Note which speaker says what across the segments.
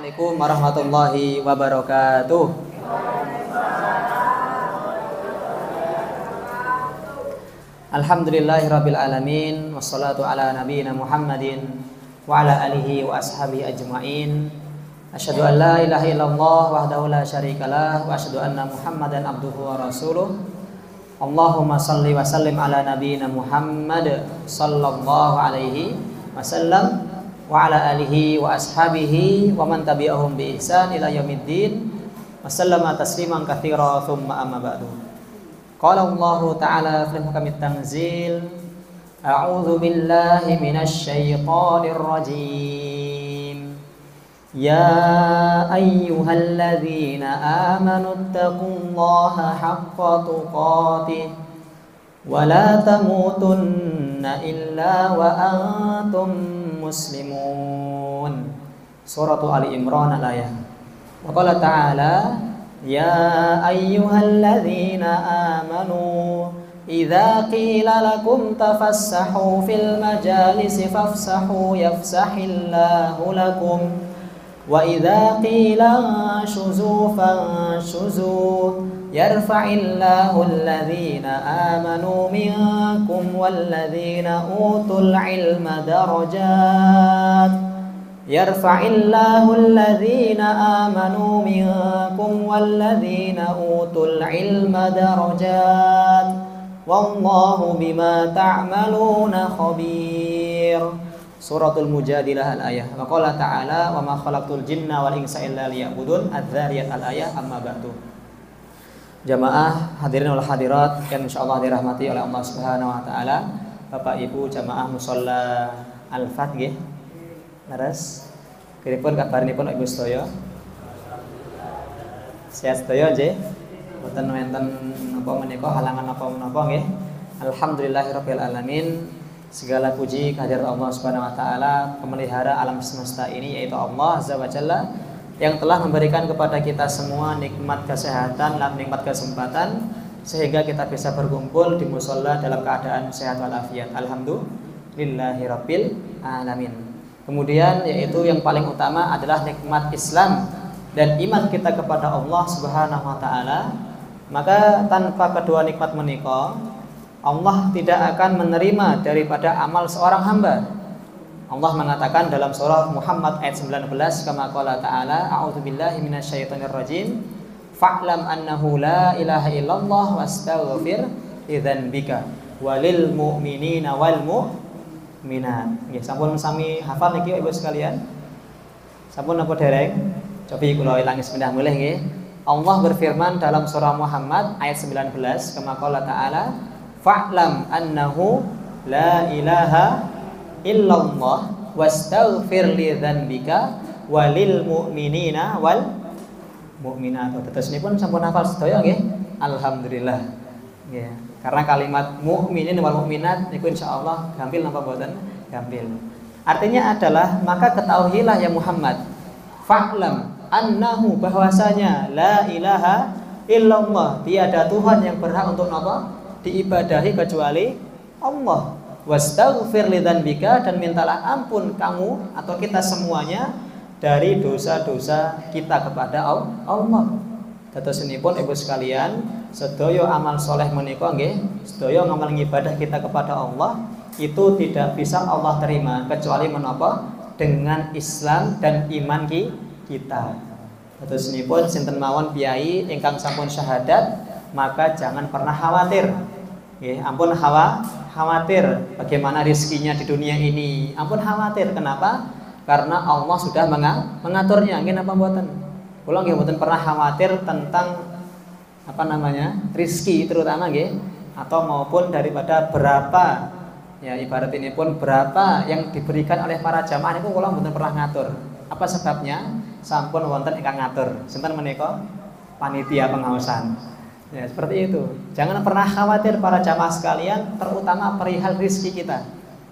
Speaker 1: Assalamualaikum warahmatullahi wabarakatuh. Alhamdulillahirabbil alamin wassalatu ala nabiyyina Muhammadin wa ala alihi wa ashabihi ajmain. Asyhadu an la ilaha illallah wahdahu la syarikalah wa asyhadu anna Muhammadan abduhu wa rasuluh. Allahumma shalli wa sallim ala nabiyyina Muhammad sallallahu alaihi wasallam wa ala alihi wa ashabihi wa man tabi'ahum bi ihsan ila yaumiddin wa sallama tasliman katsira thumma amma ba'du. Qala Allah ta'ala fil muhkamit tanzil a'udzu billahi minasy syaithanir rajim. Ya ayyuhalladzina amanu taqullaha haqqa tuqatih wa la tamutunna illa wa antum muslimun. Surah Ali Imran al-ayah. Wa qala ta'ala ya ayyuhalladzina amanu idza qila lakum tafassahu fil majalisi fafsahu yafsahillahu lakum wa idza qila shuzu fanshuzu yarfa'illahu alladhina amanu minkum walladhina utul ilma darajat yarfa'illahu alladhina amanu minkum walladhina utul ilma darajat wallahu bima ta'maluna khabir. Suratul Mujadilah al-ayah. Wa qala ta'ala wa ma khalaqtul jinna wal insa illa liya'budun. Adz-dzariyat al-ayah. Amma ba'du. Jamaah hadirin wal hadirat yang insyaallah dirahmati oleh Allah Subhanahu wa taala. Bapak Ibu jamaah musalla Al-Fat nggih. Leres. Kiripun kabarinipun Ibu sedaya. Sehat sedaya nggih. Boten wonten napa menika halangan napa-napa nggih. Alhamdulillahirabbil alamin. Segala puji kehadirat Allah Subhanahu wa taala, pemelihara alam semesta ini, yaitu Allah Azza wa Jalla, yang telah memberikan kepada kita semua nikmat kesehatan dan nikmat kesempatan sehingga kita bisa berkumpul di musholla dalam keadaan sehat walafiat. Alhamdulillahirabbil alamin. Kemudian yaitu yang paling utama adalah nikmat Islam dan iman kita kepada Allah Subhanahu wa taala. Maka tanpa kedua nikmat menika Allah tidak akan menerima daripada amal seorang hamba. Allah mengatakan dalam surah Muhammad ayat 19 kama qala ta'ala a'udzubillahi minasyaitonir rajim fa'lam annahu la ilaha illallah wastaghfir lidzanbika walil mu'minina wal mu'minat. Nggih sampun sami hafal niki Ibu sekalian? Sampun napa dereng? Cobi kula ilangi sependah mulih nggih. Allah berfirman dalam surah Muhammad ayat 19 kama qala ta'ala fa'lam annahu la ilaha illallah wastaghfir lidzanbika walil mu'minina wal mu'minat. Terus nipun sampun hafal sedaya nggih? Alhamdulillah. Nggih. Karena kalimat mukminin wal mu'minat niku insyaallah gampil napa mboten? Gampil. Artinya adalah maka ketahuilah ya Muhammad, fa'lam annahu bahwasanya la ilaha illallah, tiada Tuhan yang berhak untuk napa? Diibadahi kecuali Allah. Wastaghfir lidzanbika, dan mintalah ampun kamu atau kita semuanya dari dosa-dosa kita kepada Allah. Dadosinipun Ibu sekalian, sedaya amal soleh menika nggih, sedaya ngamal ibadah kita kepada Allah itu tidak bisa Allah terima kecuali menapa? Dengan Islam dan iman kita. Dadosinipun sinten mawon piyai ingkang sampun syahadat, maka jangan pernah khawatir. Ampun khawatir bagaimana rezekinya di dunia ini. Ampun khawatir. Kenapa? Karena Allah sudah mengaturnya. Nggih napa mboten? Kula nggih mboten pernah khawatir tentang rezeki terutama nggih, atau maupun daripada berapa ya ibarat ini pun berapa yang diberikan oleh para jamaah niku kula mboten pernah ngatur. Apa sebabnya? Sampun wonten ingkang ngatur. Sinten menika? Panitia pengawasan. Ya, seperti itu. Jangan pernah khawatir para jamaah sekalian, terutama perihal rezeki kita.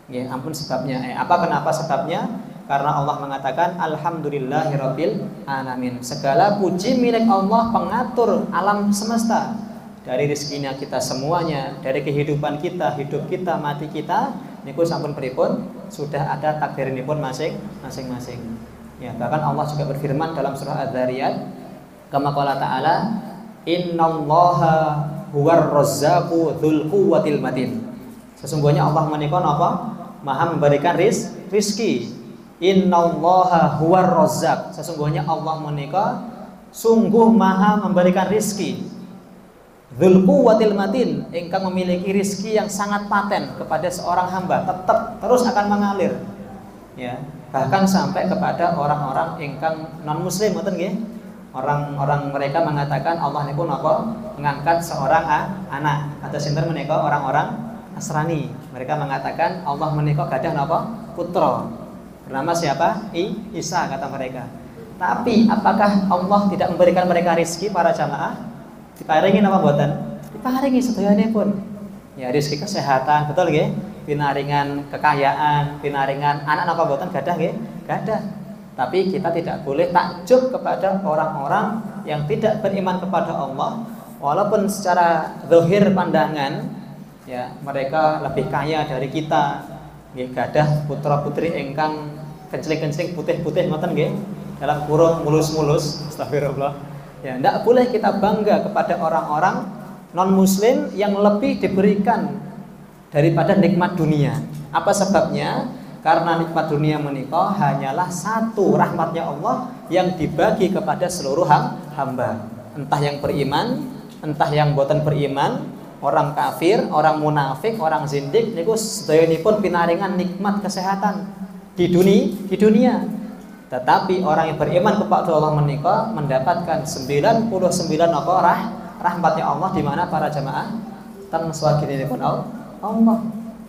Speaker 1: Ya, ampun sebabnya. Kenapa sebabnya? Karena Allah mengatakan alhamdulillahirabbil alamin. Segala puji milik Allah pengatur alam semesta. Dari rezekinya kita semuanya, dari kehidupan kita, hidup kita, mati kita, niku sampun pripun sudah ada takdirinipun masing-masing. Ya, bahkan Allah juga berfirman dalam surah Az-Zariyat, kama qala ta'ala, innallaha huwar razzaqu dzul quwwatil matin. Sesungguhnya Allah menika napa? Maha memberikan rizki. Innallaha huwar razzaq. Sesungguhnya Allah menika sungguh maha memberikan rizki. Dzul quwwatil matin, engkang memiliki rizki yang sangat paten kepada seorang hamba, tetap terus akan mengalir. Ya, bahkan sampai kepada orang-orang engkang non muslim, ngoten nggih. Orang-orang mereka mengatakan Allah niku napa mengangkat seorang anak atau sinten menika orang-orang Nasrani. Mereka mengatakan Allah menika gadah napa putra. Bernama siapa? Isa kata mereka. Tapi apakah Allah tidak memberikan mereka rezeki para jamaah? Diparingi napa mboten? Diparingi sedayanipun. Ya rezeki kesehatan, betul nggih? Pinaringan kekayaan, pinaringan anak napa mboten gadah nggih? Gadah. Tapi kita tidak boleh takjub kepada orang-orang yang tidak beriman kepada Allah, walaupun secara zahir pandangan ya mereka lebih kaya dari kita, nggih gadah putra-putri ingkang kencling-kencling putih-putih ngoten nggih, dalam kurung mulus-mulus, astagfirullah. Ya, tidak boleh kita bangga kepada orang-orang non muslim yang lebih diberikan daripada nikmat dunia. Apa sebabnya? Karena nikmat dunia menika hanyalah satu rahmatnya Allah yang dibagi kepada seluruh hamba. Entah yang beriman, entah yang boten beriman, orang kafir, orang munafik, orang zindik niku sedayanipun pinaringan nikmat kesehatan di dunia. Tetapi orang yang beriman kepada Allah menika mendapatkan 99 rahmatnya Allah, di mana para jamaah ten swarginipun Allah.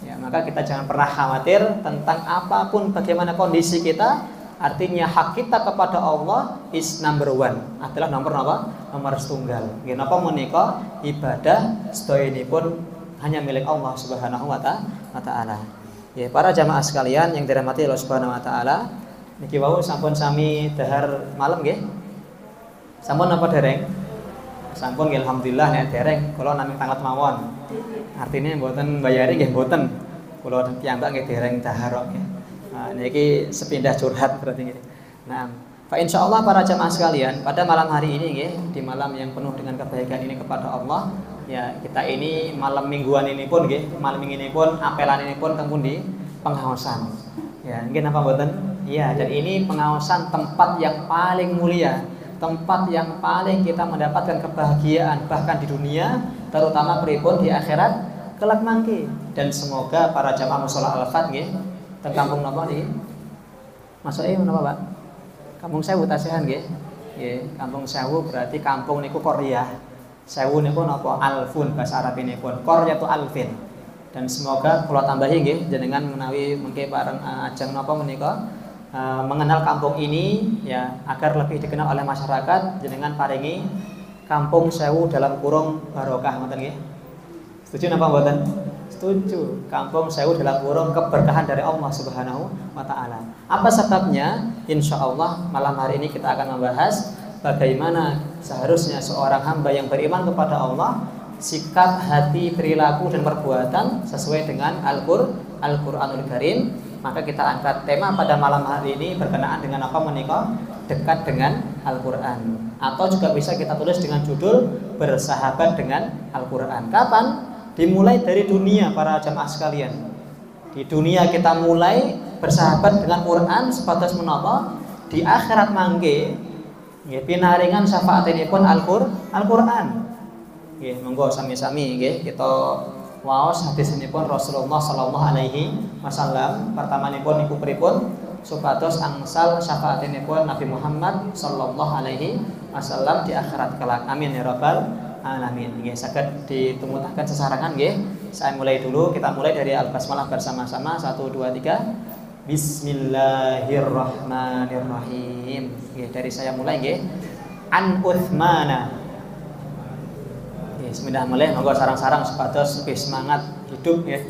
Speaker 1: Ya, maka kita jangan pernah khawatir tentang apapun bagaimana kondisi kita. Artinya hak kita kepada Allah is number one, adalah nomor setunggal. Nggih napa menika ibadah sedayanipun hanya milik Allah Subhanahu wa taala. Ya, para jamaah sekalian yang dirahmati Allah Subhanahu wa taala, niki wau sampun sami dahar malam nggih. Sampun napa dereng? Sampun nggih alhamdulillah nek dereng kula namung tanglet mawon. Artinya mboten bayari nggih mboten. Kula piyambak nggih dereng dahar nggih. Nah, niki sepindah curhat berarti nggih. Nah, fa insyaallah para jamaah sekalian, pada malam hari ini nggih, di malam yang penuh dengan kebaikan ini kepada Allah, ya kita ini malam mingguan ini pun nggih, malam ini pun apelan ini pun teng pundi? Pengaosan. Ya, nggih napa mboten? Iya, dan ini pengaosan tempat yang paling mulia, tempat yang paling kita mendapatkan kebahagiaan bahkan di dunia, terutama pripun di akhirat kelak mangke. Dan semoga para jamaah mushola Al-Fat nggih teng kampung napa niki? Masuke menapa, Pak? Kampung Sewu Tasehan nggih. Nggih, Kampung Sewu berarti kampung niku Koryah. Sewu niku napa? Alfun bahasa Arabinipun. Koryah tu alfin. Dan semoga kula tambahi nggih jenengan menawi mengke bareng ajeng napa menika mengenal kampung ini ya agar lebih dikenal oleh masyarakat, jenengan paringi Kampung Sewu dalam kurung barokah ngoten nggih. Setuju napa mboten? Setuju. Kampung Sewu dalam kurung keberkahan dari Allah Subhanahu wa taala. Apa sebabnya? Insyaallah malam hari ini kita akan membahas bagaimana seharusnya seorang hamba yang beriman kepada Allah sikap, hati, perilaku dan perbuatan sesuai dengan Al-Qur'anul Karim. Maka kita angkat tema pada malam hari ini berkenaan dengan apa menika? Dekat dengan Al-Qur'an. Atau juga bisa kita tulis dengan judul bersahabat dengan Al-Qur'an. Kapan? Dimulai dari dunia para jamaah sekalian. Di dunia kita mulai bersahabat dengan Quran sebatas menapa? Di akhirat mangke nggih pinaringan syafaatipun Al-Qur'an. Nggih, monggo sami-sami nggih kita waos hadisipun Rasulullah sallallahu alaihi wasallam. Pertamanipun niku pripun? Supados angsal syafaatipun Nabi Muhammad sallallahu alaihi wasallam di akhirat kelak. Amin ya rabbal alamin. Nggih, saged ditumutaken sesarengan nggih. Saya mulai dulu, kita mulai dari Al-Basmalah bersama-sama. 1 2 3. Bismillahirrahmanirrahim. Nggih, dari saya mulai nggih. An Utsmana. Bismillah mulai, monggo sarang-sarang supados lebih semangat hidup ya,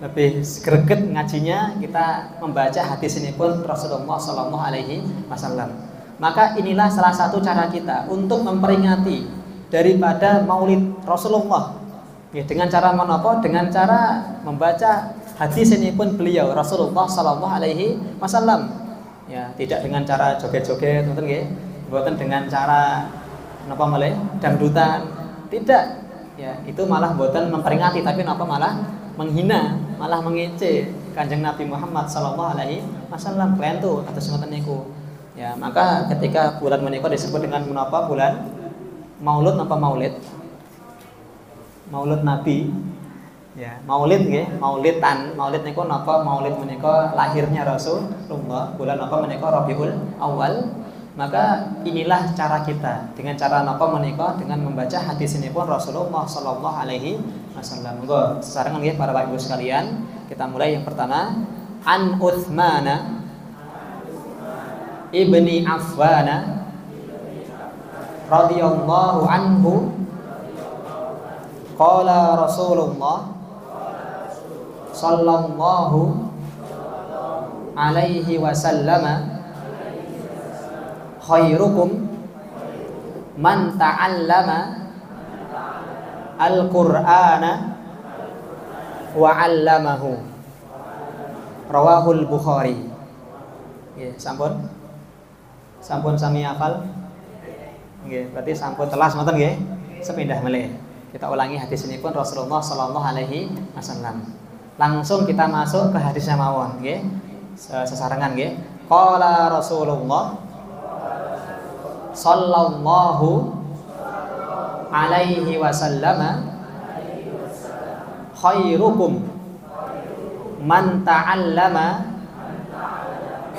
Speaker 1: lebih greget ngajinya, kita membaca hadis ini pun Rasulullah sallallahu alaihi wasallam. Maka inilah salah satu cara kita untuk memperingati daripada Maulid Rasulullah. Ya, dengan cara menapa? Dengan cara membaca hadis ini pun beliau Rasulullah sallallahu alaihi wasallam. Ya, tidak dengan cara joget-joget ngoten nggih. Mboten dengan cara napa malih dangdutan. Tidak. Ya, itu malah mboten memperingati tapi napa malah menghina, malah mengece Kanjeng Nabi Muhammad sallallahu alaihi wasallam. Klentu atus ngoten niku. Ya, maka ketika bulan menika disebut dengan menapa bulan Maulud napa Maulid? Maulud Nabi. Ya, Maulid nggih, Maulidan. Maulid niku napa? Maulid menika lahirnya Rasulullah. Bulan napa menika Rabiul Awal. Maka inilah cara kita. Dengan cara napa menika? Dengan membaca hadis ini pun Rasulullah sallallahu alaihi wasallam. Monggo sesarengan nggih para Bapak Ibu sekalian. Kita mulai yang pertama. An Utsmana ibni Affana radhiyallahu anhu qala Rasulullah sallallahu alaihi wasallam khairukum man ta'allama al-Qur'ana wa 'allamahu. Rawahul Bukhari. Nggih, sampun sami hafal? Nggih, berarti sampun telas ngoten nggih. Sepindah melih. Kita ulangi hadis ini pun Rasulullah sallallahu alaihi wasallam. Langsung kita masuk ke hadisnya mawon nggih. Sesarengan nggih. Qala Rasulullah sallallahu alaihi wasallam khairukum man ta'allama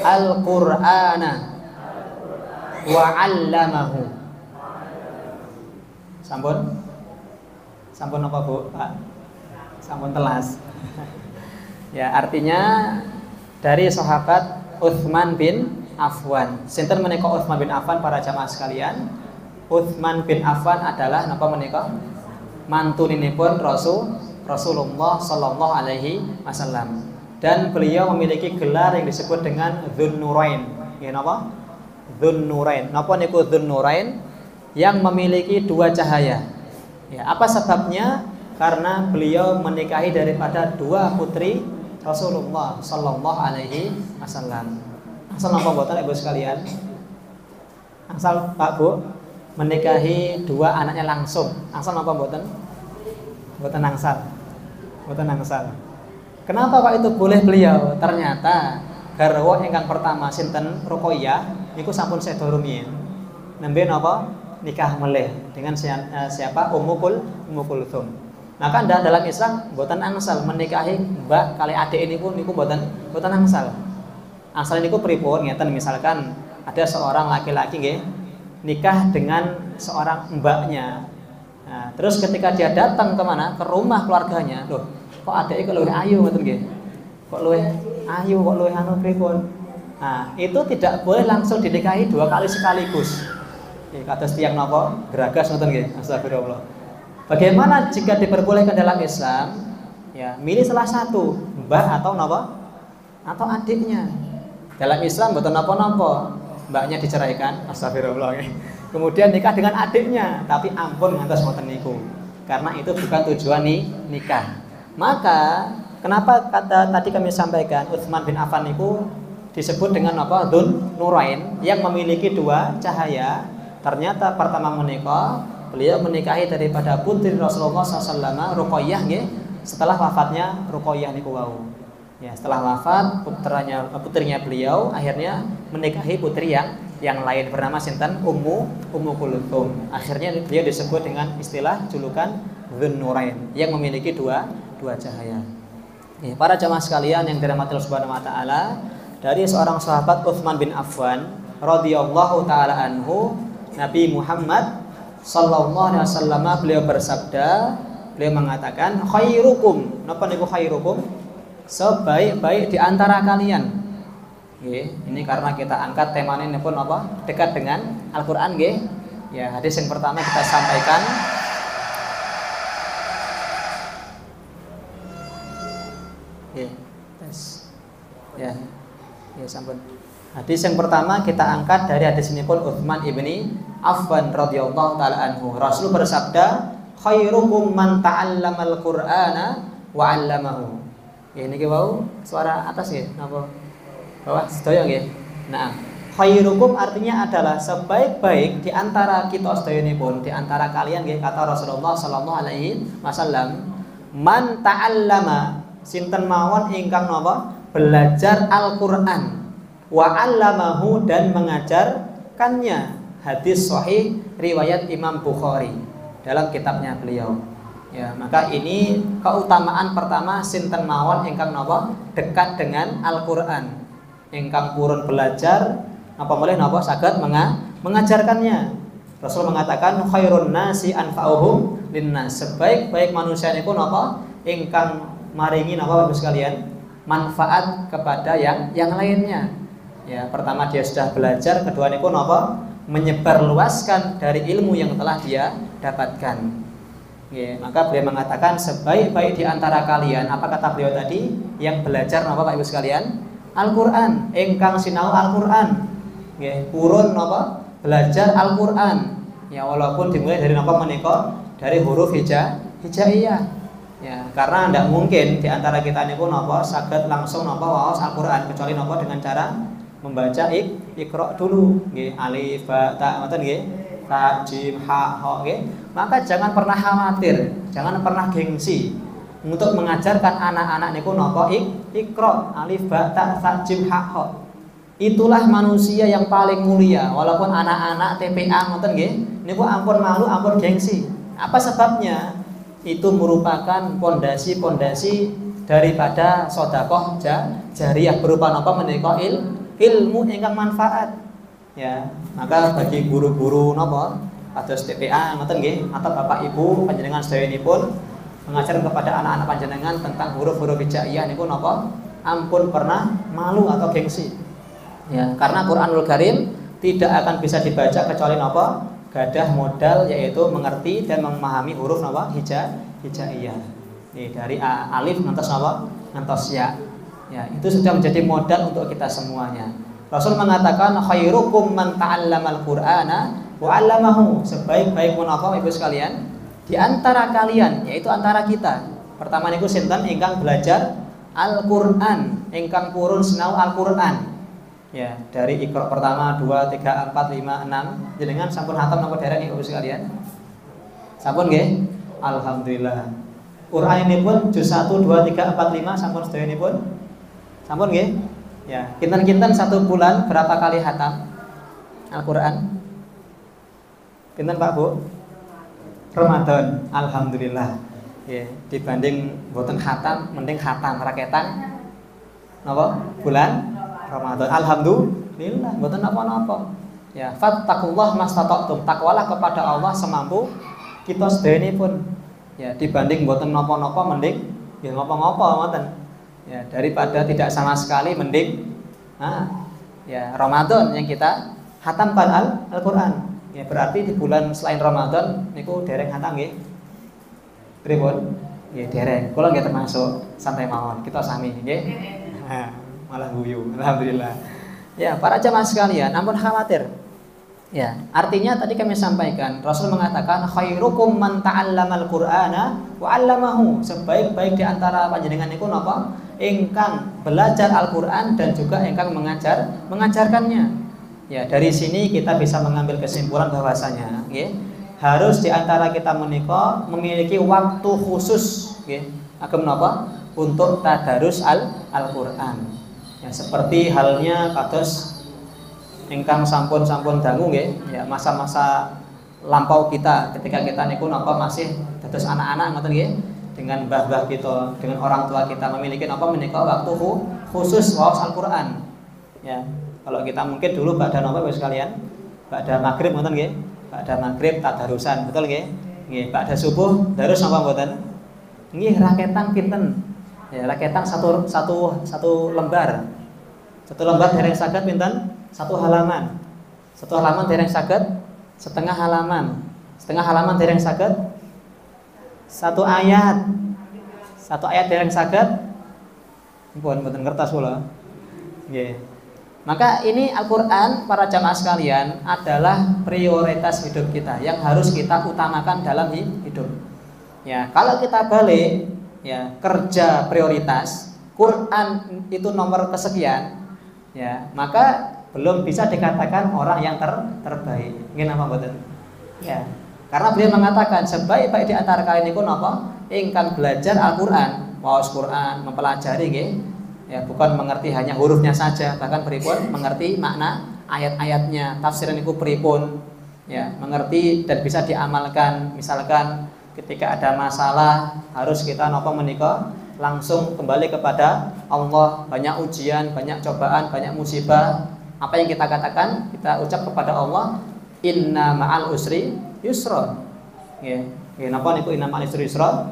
Speaker 1: al-Qur'ana wa 'allamahu. Sampun apa Bu? Pak? Sampun telas. Ya, artinya dari sahabat Utsman bin Affan. Sinten menika Utsman bin Affan para jamaah sekalian? Utsman bin Affan adalah napa menika? Mantuninipun Rasulullah sallallahu alaihi wasallam. Dan beliau memiliki gelar yang disebut dengan Dzunnurain. Ya napa? Dzunnurain. Napa niku Dzunnurain? Yang memiliki dua cahaya. Ya, apa sebabnya? Karena beliau menikahi daripada dua putri Rasulullah sallallahu alaihi wasallam. Asal napa mboten Ibu sekalian? Asal Pak Bu menikahi dua anaknya langsung. Asal napa mboten? Mboten angsal. Mboten angsal. Kenapa Pak itu boleh beliau? Ternyata garwa ingkang pertama sinten Ruqayyah niku sampun seda rumiyin. Nembe napa? Nikah melih dengan siapa? Ummu Kulthum. Maka dalam Islam mboten angsal menikahi mbak kali adik ini pun niku mboten angsal. Angsal niku pripun? Ngeten misalkan ada seorang laki-laki nggih nikah dengan seorang mbaknya. Nah, terus ketika dia datang ke mana? Ke rumah keluarganya. Loh, kok adike kok luwih ayu ngoten nggih? Kok luwih ayu, kok luwih anu pripun? Nah, itu tidak boleh langsung dinikahi dua kali sekaligus. Kados tiyang napa geragas ngoten nggih. Astagfirullah. Bagaimana jika diperbolehkan dalam Islam? Ya, milih salah satu, mbah atau napa? Atau adiknya. Dalam Islam mboten napa-napa. Mbaknya diceraikan, astagfirullah. Kemudian nikah dengan adiknya, tapi ampun ngantos ngoten niku. Karena itu bukan tujuan nikah. Maka kenapa tadi kami sampaikan Utsman bin Affan niku disebut dengan apa? Dzunnurain yang memiliki dua cahaya. Ternyata pertama menikah, beliau menikahi daripada putri Rasulullah SAW, Ruqayyah nggih. Setelah wafatnya Ruqayyah niku wau. Ya, setelah wafat putrinya beliau akhirnya menikahi putri yang lain bernama sinten Ummu Kulthum. Akhirnya beliau disebut dengan istilah julukan Dzunnurain yang memiliki dua cahaya. Ya, para jamaah sekalian yang dirahmati Allah Subhanahu wa taala, dari seorang sahabat Utsman bin Affan radhiyallahu taala anhu, Nabi Muhammad sallallahu alaihi wasallam beliau bersabda, beliau mengatakan khairukum, napa niku khairukum? Sebaik-baik di antara kalian. Nggih, ini karena kita angkat temanya ini pun apa? Dekat dengan Al-Qur'an nggih. Ya, hadis yang pertama kita sampaikan. Nggih, tes. Ya. Ya, sampun. Hadis yang pertama kita angkat dari hadis ini pun Utsman ibni Affan radhiyallahu taala anhu. Rasul bersabda, khairukum man ta'allamal Qur'ana wa 'allamahu. Ya, niki wau suara atas nggih napa? Bawah sedaya nggih. Nah, khairukum artinya adalah sebaik-baik di antara kita sedayanipun, di antara kalian nggih, kata Rasulullah sallallahu alaihi wasallam, man ta'allama sinten mawon ingkang napa belajar Al-Qur'an wa 'allamahu dan mengajarkannya. Hadis sahih riwayat Imam Bukhari dalam kitabnya beliau. Ya, maka ini keutamaan pertama sinten mawon ingkang napa dekat dengan Al-Qur'an. Ingkang purun belajar apa boleh napa saged mengajarkannya. Rasul mengatakan khairun nasi anfa'uhum linnas. Sebaik-baik manusia niku napa ingkang maringi napa Bapak sekalian manfaat kepada yang lainnya. Ya, pertama dia sudah belajar, kedua niku napa menyebarluaskan dari ilmu yang telah dia dapatkan. Ya, maka beliau mengatakan sebaik-baik di antara kalian, apa kata beliau tadi? Yang belajar napa Bapak Ibu sekalian? Al-Qur'an, ingkang sinau Al-Qur'an. Nggih, purun napa? Belajar Al-Qur'an. Ya, walaupun dimulai dari napa menika? Dari huruf hijaiyah. Ya, karena tidak mungkin di antara kita niku napa saged langsung napa waos Al-Qur'an kecuali napa dengan cara membaca Iqra dulu, nggih, alif ba ta ngoten nggih. Ta jim ha ha nggih. Maka jangan pernah khawatir, jangan pernah gengsi untuk mengajarkan anak-anak niku napa Iqra alif ba ta jim ha ha. Itulah manusia yang paling mulia. Walaupun anak-anak TPA ngoten nggih, niku ampun malu, ampun gengsi. Apa sebabnya? Itu merupakan pondasi-pondasi daripada sedekah jariyah berupa napa menika ilmu ingkang manfaat. Ya, maka bagi guru-guru napa kados TPA ngoten nggih atau Bapak Ibu panjenengan sedayanipun mengajar kepada anak-anak panjenengan tentang huruf-huruf hijaiyah niku napa ampun pernah malu atau gengsi. Ya, karena Quranul Karim tidak akan bisa dibaca kecuali napa gadah modal yaitu mengerti dan memahami huruf napa hijaiyah. Nih dari alif ngantos napa ngantos ya. Ya, itu sudah menjadi modal untuk kita semuanya. Rasul mengatakan khairukum man ta'allamal Qur'ana wa 'allamahu. Sebaik-baik menapa Ibu sekalian di antara kalian, yaitu antara kita. Pertama niku sinten ingkang belajar Al-Qur'an, ingkang purun sinau Al-Qur'an. Ya, dari Iqra pertama 2 3 4 5 6 jenengan sampun hatam napa dereng Ibu sekalian? Sampun nggih? Alhamdulillah. Qur'an ini pun juz 1 2 3 4 5 sampun sedayanipun? Sampun nggih? Ya, kinten-kinten satu bulan berapa kali hatam Al-Qur'an? Kinten Pak Bu? Ramadan. Alhamdulillah. Ya, dibanding boten hatam mending hatam raketan napa? Bulan Ramadan. Alhamdulillah, boten napa-napa. Ya, fattaqullah mastata'tum. Takwalah kepada Allah semampu kita sedayanipun. Ya, dibanding boten napa-napa mending ya ngapa-ngapa ngoten. Ya, daripada tidak sama sekali mending ya Ramadan yang kita hatamkan Al-Qur'an. Ya, berarti di bulan selain Ramadan niku dereng hatam nggih. Pripun? Nggih dereng. Kula nggih termasuk santai mawon. Kita sami nggih. Malah guyu. Alhamdulillah. Ya, para jamaah sekalian, ampun khawatir. Ya, artinya tadi kami sampaikan, Rasul mengatakan khairukum man ta'allamal Qur'ana wa 'allamahu. Sebaik-baik di antara panjenengan niku napa? Ingkang belajar Al-Qur'an dan juga ingkang mengajarkannya. Ya, dari sini kita bisa mengambil kesimpulan bahwasanya nggih, harus di antara kita menika memiliki waktu khusus nggih, agem napa? Untuk tadarus Al-Qur'an. Ya, seperti halnya kados ingkang sampun dangu nggih, ya masa-masa lampau kita ketika kita niku napa masih dados anak-anak ngoten nggih, dengan mbah-mbah kita, dengan orang tua kita memiliki napa menika waktu khusus waos Al-Qur'an. Ya, kalau kita mungkin dulu pada napa Bapak sekalian? Pada maghrib ngoten nggih. Pada maghrib tadarusan, betul nggih? Nggih, pada subuh darus napa mboten? Nggih, raketan pinten? Ya, raketan satu lembar. Satu lembar dereng saged pinten? Satu halaman. Satu halaman dereng saged setengah halaman. Setengah halaman dereng saged satu ayat. Satu ayat dereng saged pun mboten kertas kula. Nggih. Maka ini Al-Qur'an para jamaah sekalian adalah prioritas hidup kita yang harus kita utamakan dalam hidup. Ya, kalau kita balik ya kerja prioritas, Quran itu nomor kesekian, ya, maka belum bisa dikatakan orang yang terbaik. Nggih napa mboten? Ya. Karena beliau mengatakan sebaik-baik di antara kalian niku napa? Ingkang belajar Al-Qur'an, waos Qur'an, mempelajari nggih. Ya, bukan mengerti hanya hurufnya saja, bahkan pripun mengerti makna ayat-ayatnya, tafsiran niku pripun. Ya, mengerti dan bisa diamalkan. Misalkan ketika ada masalah harus kita napa menika langsung kembali kepada Allah. Banyak ujian, banyak cobaan, banyak musibah. Apa yang kita katakan? Kita ucap kepada Allah, inna ma'al usri yusra. Nggih, napa niku inna ma'al usri yusra?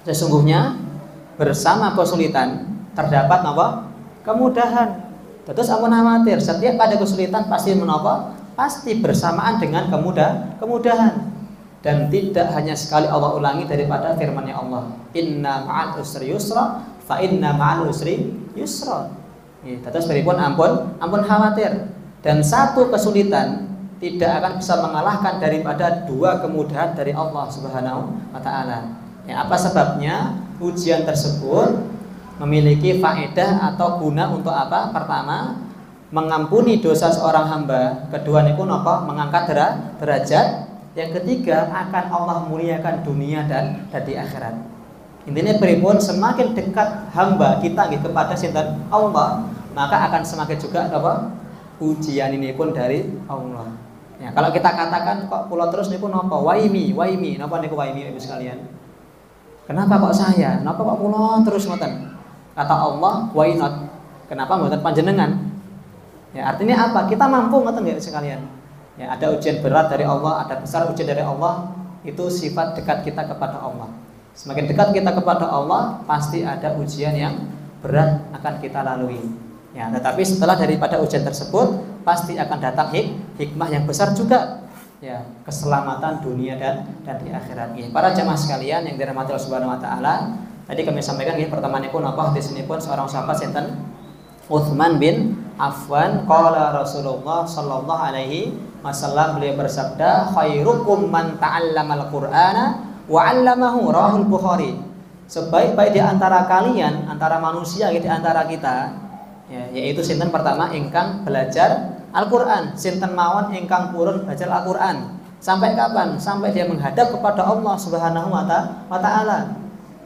Speaker 1: Sesungguhnya bersama kesulitan terdapat napa? Kemudahan. Terus ampun khawatir, setiap ada kesulitan pasti menapa? Pasti bersamaan dengan kemudahan. Dan tidak hanya sekali Allah ulangi daripada firman-Nya Allah, inna ma'al usri yusra fa inna ma'al usri yusra. Terus beripun ampun khawatir. Dan satu kesulitan tidak akan bisa mengalahkan daripada dua kemudahan dari Allah Subhanahu wa taala. Ya, apa sebabnya? Ujian tersebut memiliki faedah atau guna untuk apa? Pertama, mengampuni dosa seorang hamba. Kedua niku napa? Mengangkat derajat. Yang ketiga, akan Allah muliakan dunia dan di akhirat. Intinya pripun, semakin dekat hamba kita kepada sinten Allah, maka akan semakin juga apa? Ujian ini pun dari Allah. Ya, kalau kita katakan kok kula terus niku napa? Waimi, napa niku waimi Ibu sekalian? Kenapa kok saya? Napa kok kula terus ngoten? Kata Allah, why not? Kenapa mboten panjenengan? Ya, artinya apa? Kita mampu ngoten nggih sekalian? Ya, ada ujian berat dari Allah, ada besar ujian dari Allah, itu sifat dekat kita kepada Allah. Semakin dekat kita kepada Allah, pasti ada ujian yang berat akan kita lalui. Ya, tetapi setelah daripada ujian tersebut, pasti akan datang hikmah yang besar juga. Ya, keselamatan dunia dan di akhirat. Ya, para jamaah sekalian yang dirahmati Allah Subhanahu wa taala, tadi kami sampaikan pertama niku napa hadis ini pun seorang sahabat sinten Utsman bin Affan, qala Rasulullah sallallahu alaihi wasallam, beliau bersabda, khairukum man ta'allamal Qur'ana wa 'allamahu, rahul Bukhari. Sebaik-baik di antara kalian, antara manusia di antara kita, ya, yaitu sinten pertama ingkang belajar Al-Qur'an, sinten mawon ingkang purun belajar Al-Qur'an. Sampai kapan? Sampai dia menghadap kepada Allah Subhanahu wa taala.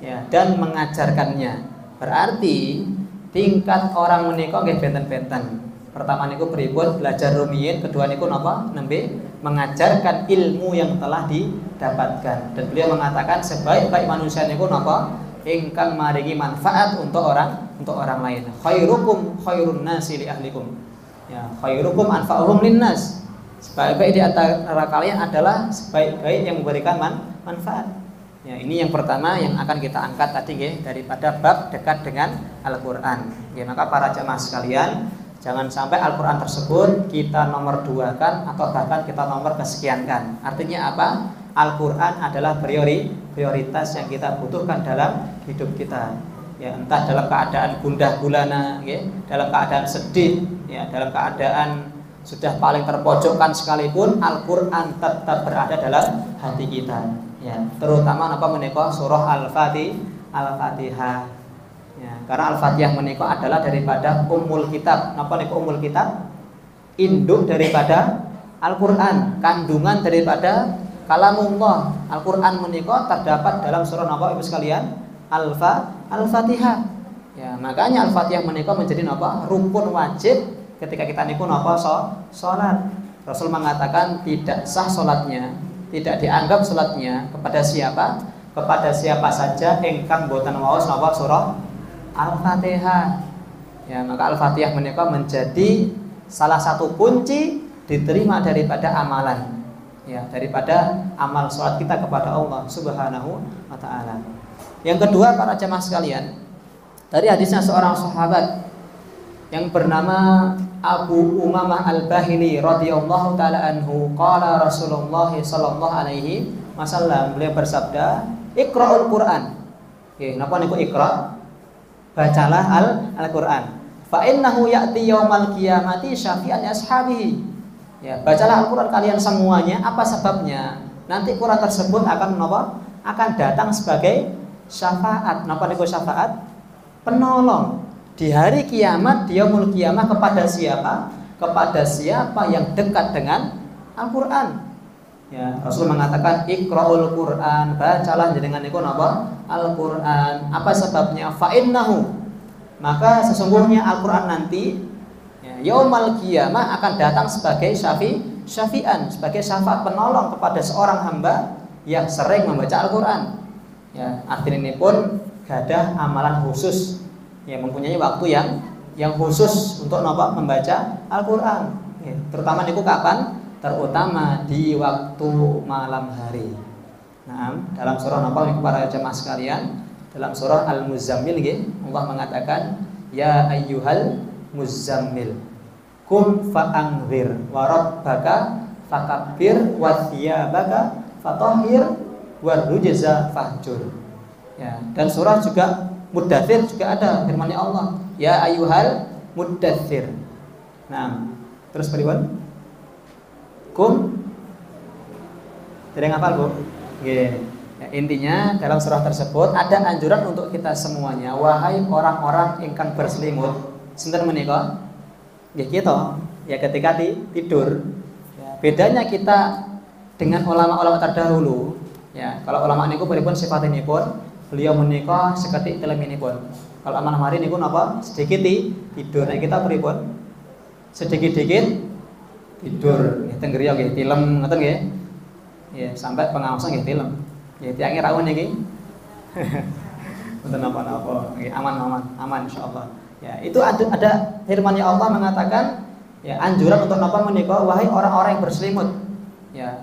Speaker 1: Ya, dan mengajarkannya. Berarti tingkat orang menika nggih benten-benten. Pertama niku pripun? Belajar rumiyin, kedua niku napa? Nembe mengajarkan ilmu yang telah didapatkan. Dan beliau mengatakan sebaik-baik manusia niku napa? Ingkang maringi manfaat untuk orang lain. Khairukum khairun nasi li ahlikum. Ya, khairukum anfa'uhum linnas. Sebaik-baik di antara kalian adalah sebaik-baik yang memberikan manfaat. Ya, ini yang pertama yang akan kita angkat tadi daripada bab dekat dengan Al-Qur'an. Ya, maka para jamaah sekalian, jangan sampai Al-Qur'an tersebut kita nomor duakan atau bahkan kita nomor kesekiankan. Artinya apa? Al-Qur'an adalah prioritas yang kita butuhkan dalam hidup kita. Ya, entah dalam keadaan gundah gulana, dalam keadaan sedih, ya, dalam keadaan sudah paling terpojokkan sekalipun, Al-Qur'an tetap berada dalam hati kita. Ya, terutama napa menika surah Al-Fatihah. Ya, karena Al-Fatihah menika adalah daripada ummul kitab. Napa niku ummul kitab? Induk daripada Al-Qur'an, kandungan daripada kalamullah. Al-Qur'an menika terdapat dalam surah napa Ibu sekalian? Al-Fatihah. Ya, makanya Al-Fatihah menika menjadi napa? Rukun wajib ketika kita niku napa salat. Rasul mengatakan tidak sah salatnya, tidak dianggap salatnya kepada siapa? Kepada siapa saja ingkang boten waos napa surah Al-Fatihah. Ya, maka Al-Fatihah menika menjadi salah satu kunci diterima daripada amalan. Ya, daripada amal salat kita kepada Allah Subhanahu wa taala. Yang kedua, para jamaah sekalian, dari hadisnya seorang sahabat yang bernama Abu Umamah Al-Bahili radhiyallahu taala anhu, qala Rasulullah sallallahu alaihi wasallam, beliau bersabda, Iqra'ul Qur'an. Oke, napa niku Iqra? Bacalah Al-Qur'an. Fa innahu ya'ti yaumal qiyamati syafi'an ashabihi. Ya, bacalah Al-Qur'an kalian semuanya. Apa sebabnya? Nanti Qur'an tersebut akan menapa? Akan datang sebagai syafaat. Napa niku syafaat? Penolong. Di hari kiamat, yaumul kiamah, kepada siapa? kepada siapa yang dekat dengan Al-Qur'an. Ya, Rasul mengatakan iqra'ul Qur'an, bacalah jenengan niku napa? Al-Qur'an. Apa sebabnya? Fa innahu, maka sesungguhnya Al-Qur'an nanti ya, yaumal qiyamah akan datang sebagai syafi'an, sebagai syafaat penolong kepada seorang hamba yang sering membaca Al-Qur'an. Ya, artinya ini pun gadah amalan khusus yang mempunyai waktu yang khusus untuk napa? Membaca Al-Qur'an. Ya, terutama niku kapan? Terutama di waktu malam hari. Nah, dalam surah napa para jemaah sekalian, dalam surah Al-Muzammil nggih, Allah mengatakan ya ayyuhal muzammil kum fa'anzir wa rabbaka fakabbir wa thiyabaka fatahhir wa rujza fahjur. Ya, dan surah juga Muddatsir juga ada firman-Nya Allah, ya ayyuhal muddatsir. Nah, terus bagaimana? Kum tidak ngapal Bu? Ya, intinya dalam surah tersebut ada anjuran untuk kita semuanya, wahai orang-orang ingkang berselimut. Sinten menika? Nggih kita. Ya ketika tidur. Ya, bedanya kita dengan ulama-ulama terdahulu. Ya, kalau ulama niku pripun sifatinipun? Beliau menika seketik teleminipun. Kalau amanah hari niku napa? Sedikit tidur. Nek kita pripun? Sedikit-sedikit tidur, nggih teng griya nggih tilem ngoten nggih. Ya, sampai pengawasan nggih tilem. Nggih tiange rawuh niki. Mboten napa-napa. Nggih aman insyaallah. Ya, itu ada firman-Nya Allah mengatakan ya anjuran untuk napa menika wahai orang-orang yang berselimut. Ya.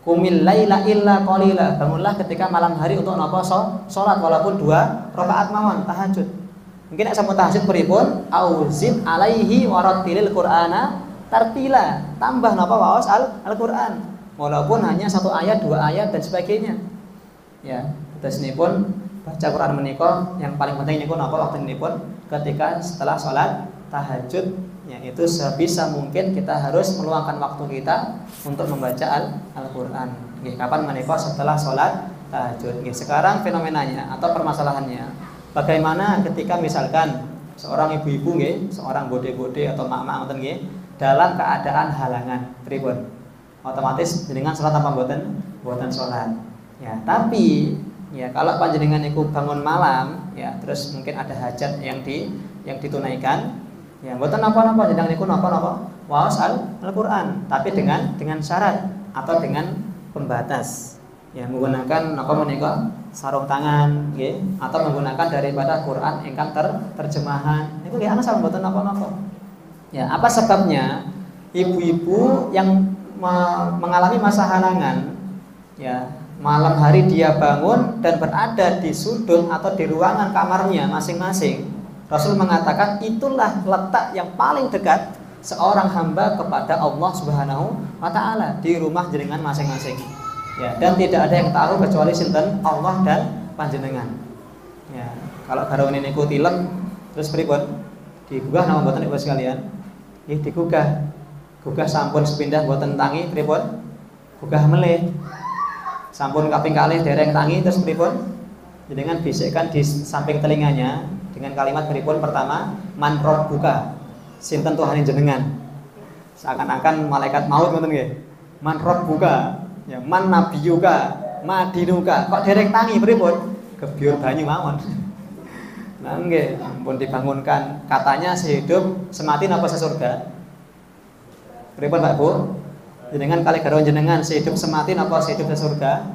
Speaker 1: Qumil laila illa qalila. Bangunlah ketika malam hari untuk napa? Salat walaupun 2 rakaat mawon tahajud. Mungkin nek sampun tahajud pripun? Auzid alaihi warattilil qur'ana tartila, tambah napa waos Al-Qur'an walaupun hanya 1 ayat 2 ayat dan sebagainya. Ya, terus nipun baca Quran menika yang paling penting niku napa waktu nipun ketika setelah salat tahajud, yaitu sebisa mungkin kita harus meluangkan waktu kita untuk membaca Al-Qur'an. Nggih, kapan menika? Setelah salat tahajud. Nggih, sekarang fenomenanya atau permasalahannya bagaimana ketika misalkan seorang ibu-ibu nggih, seorang bode-bode atau mak-mak ngoten nggih dalam keadaan halangan pripun? Otomatis jenengan salat apa mboten salat. Ya, tapi ya kalau panjenengan niku bangun malam ya terus mungkin ada hajat yang ditunaikan ya mboten napa-napa jenengan niku napa-napa waos Al-Qur'an, tapi dengan syarat atau dengan pembatas. Ya menggunakan napa menika sarung tangan nggih atau menggunakan daripada Quran ingkang terjemahan. Niku nggih ana sama mboten napa-napa. Ya, apa sebabnya? Ibu-ibu yang mengalami masa halangan, ya malam hari dia bangun dan berada di sudut atau di ruangan kamarnya masing-masing. Rasul mengatakan itulah letak yang paling dekat seorang hamba kepada Allah Subhanahu wa taala, di rumah jenengan masing-masing. Ya, dan tidak ada yang tahu kecuali sinten Allah dan panjenengan. Ya, kalau garwane niku tilem terus pripun? Digugah nama mboten Ibu sekalian? Nggih digugah. Gugah sampun sepindah mboten tangi pripun? Gugah melih. Sampun kaping kalih dereng tangi terus pripun? Jenengan bisikkan di samping telinganya dengan kalimat pripun? Pertama, man rabbuka. Sinten Tuhane jenengan? Seakan-akan malaikat maut ngoten nggih. Man rabbuka. Ya man nabiyuka, madinuka. Kok dereng tangi pripun? Gebyur banyu mawon. Nah nggih, ampun dibangunkan. Katanya sehidup semati napa sesurga? Pripun Pak Bu? Jenengan kali garwa jenengan sehidup semati napa sehidup sesurga?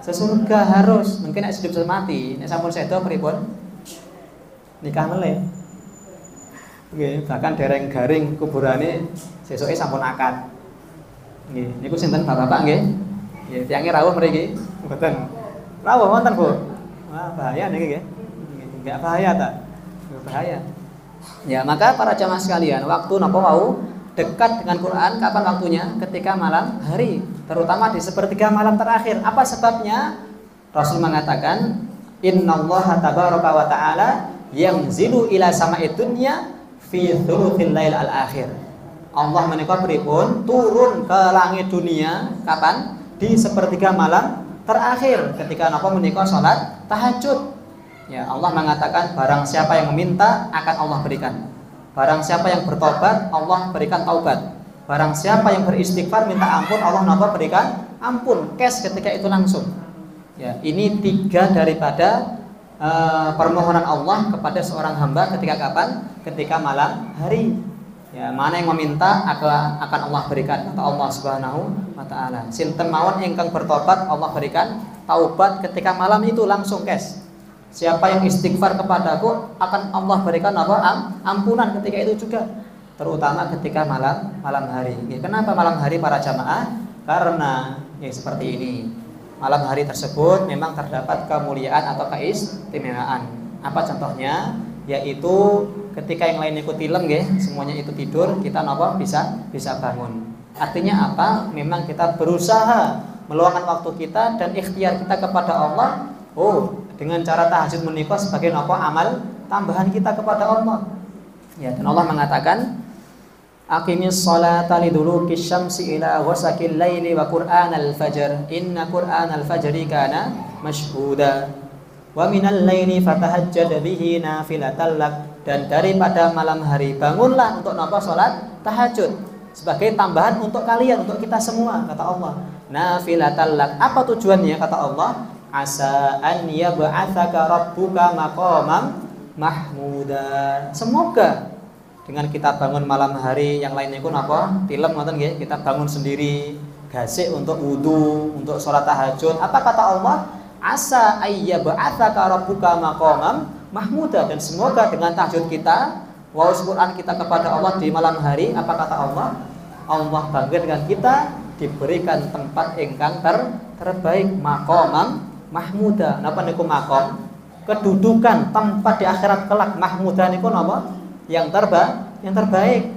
Speaker 1: Sesurga harus. Mungkin nek hidup semati, nek sampun sedo pripun? Nikah meleh. Nggih, bahkan dereng garing kuburane sesuke sampun akad. Nggih, niku sinten Bapak-bapak nggih? Nggih, tiange rawuh mriki. Mboten. Rawuh wonten, Bu. Wah, bahaya niki nggih. Enggak bahaya ta? Enggak bahaya. Ya, maka para jamaah sekalian, waktu napa wau dekat dengan Quran kapan waktunya? Ketika malam hari, terutama di sepertiga malam terakhir. Apa sebabnya? Rasul mengatakan, "Innallaha tabaraka wa ta'ala yanzilu ila sama'id dunya fi thuluthil lail al-akhir." Allah menika pripun turun ke langit dunia kapan? Di sepertiga malam terakhir ketika napa menika salat tahajud. Ya, Allah mengatakan barang siapa yang meminta akan Allah berikan. Barang siapa yang bertobat, Allah berikan taubat. Barang siapa yang beristighfar minta ampun, Allah napa berikan ampun. Kes ketika itu langsung. Ya, ini 3 daripada permohonan Allah kepada seorang hamba ketika kapan? Ketika malam hari. Ya, mana yang meminta akan Allah berikan, kata Allah Subhanahu wa taala. Sinten mawon ingkang bertobat, Allah berikan taubat ketika malam itu langsung kes. Siapa yang istighfar kepadaku akan Allah berikan apa? Ampunan ketika itu juga, terutama ketika malam hari. Kenapa malam hari para jamaah? Karena seperti ini. Malam hari tersebut memang terdapat kemuliaan atau keistimewaan. Apa contohnya? Yaitu ketika yang lain ikut film semuanya itu tidur, kita napa bisa bangun. Artinya apa? Memang kita berusaha meluangkan waktu kita dan ikhtiar kita kepada Allah. Dengan cara tahajud menikah sebagai amal tambahan kita kepada Allah. Ya, dan Allah mengatakan, aqimis sholata liduluki syamsi ila ghasaqil laili wa qur'anal fajr inna qur'anal fajri kana mashhuda wa minal laili fatahajjad bihi nafilatan lak. Dan daripada malam hari bangunlah untuk salat tahajud sebagai tambahan untuk kalian, untuk kita semua, kata Allah. Nafilatan lak. Apa tujuannya, kata Allah? Asa an yab'atsaka rabbuka maqaman mahmuda. Semoga dengan kita bangun malam hari, yang lainnya itu film ngoten nggih, kita bangun sendiri, gasik untuk wudu, untuk sholat tahajud. Apa kata Allah? Asa ayyab'atsaka rabbuka maqaman mahmuda. Dan semoga dengan tahajud kita, Quran kita kepada Allah di malam hari, apa kata Allah? Allah bangkitkan kita diberikan tempat ingkang terbaik, maqaman mahmuda. Napa niku maqam? Kedudukan, tempat di akhirat kelak. Mahmuda niku napa? Yang terbaik.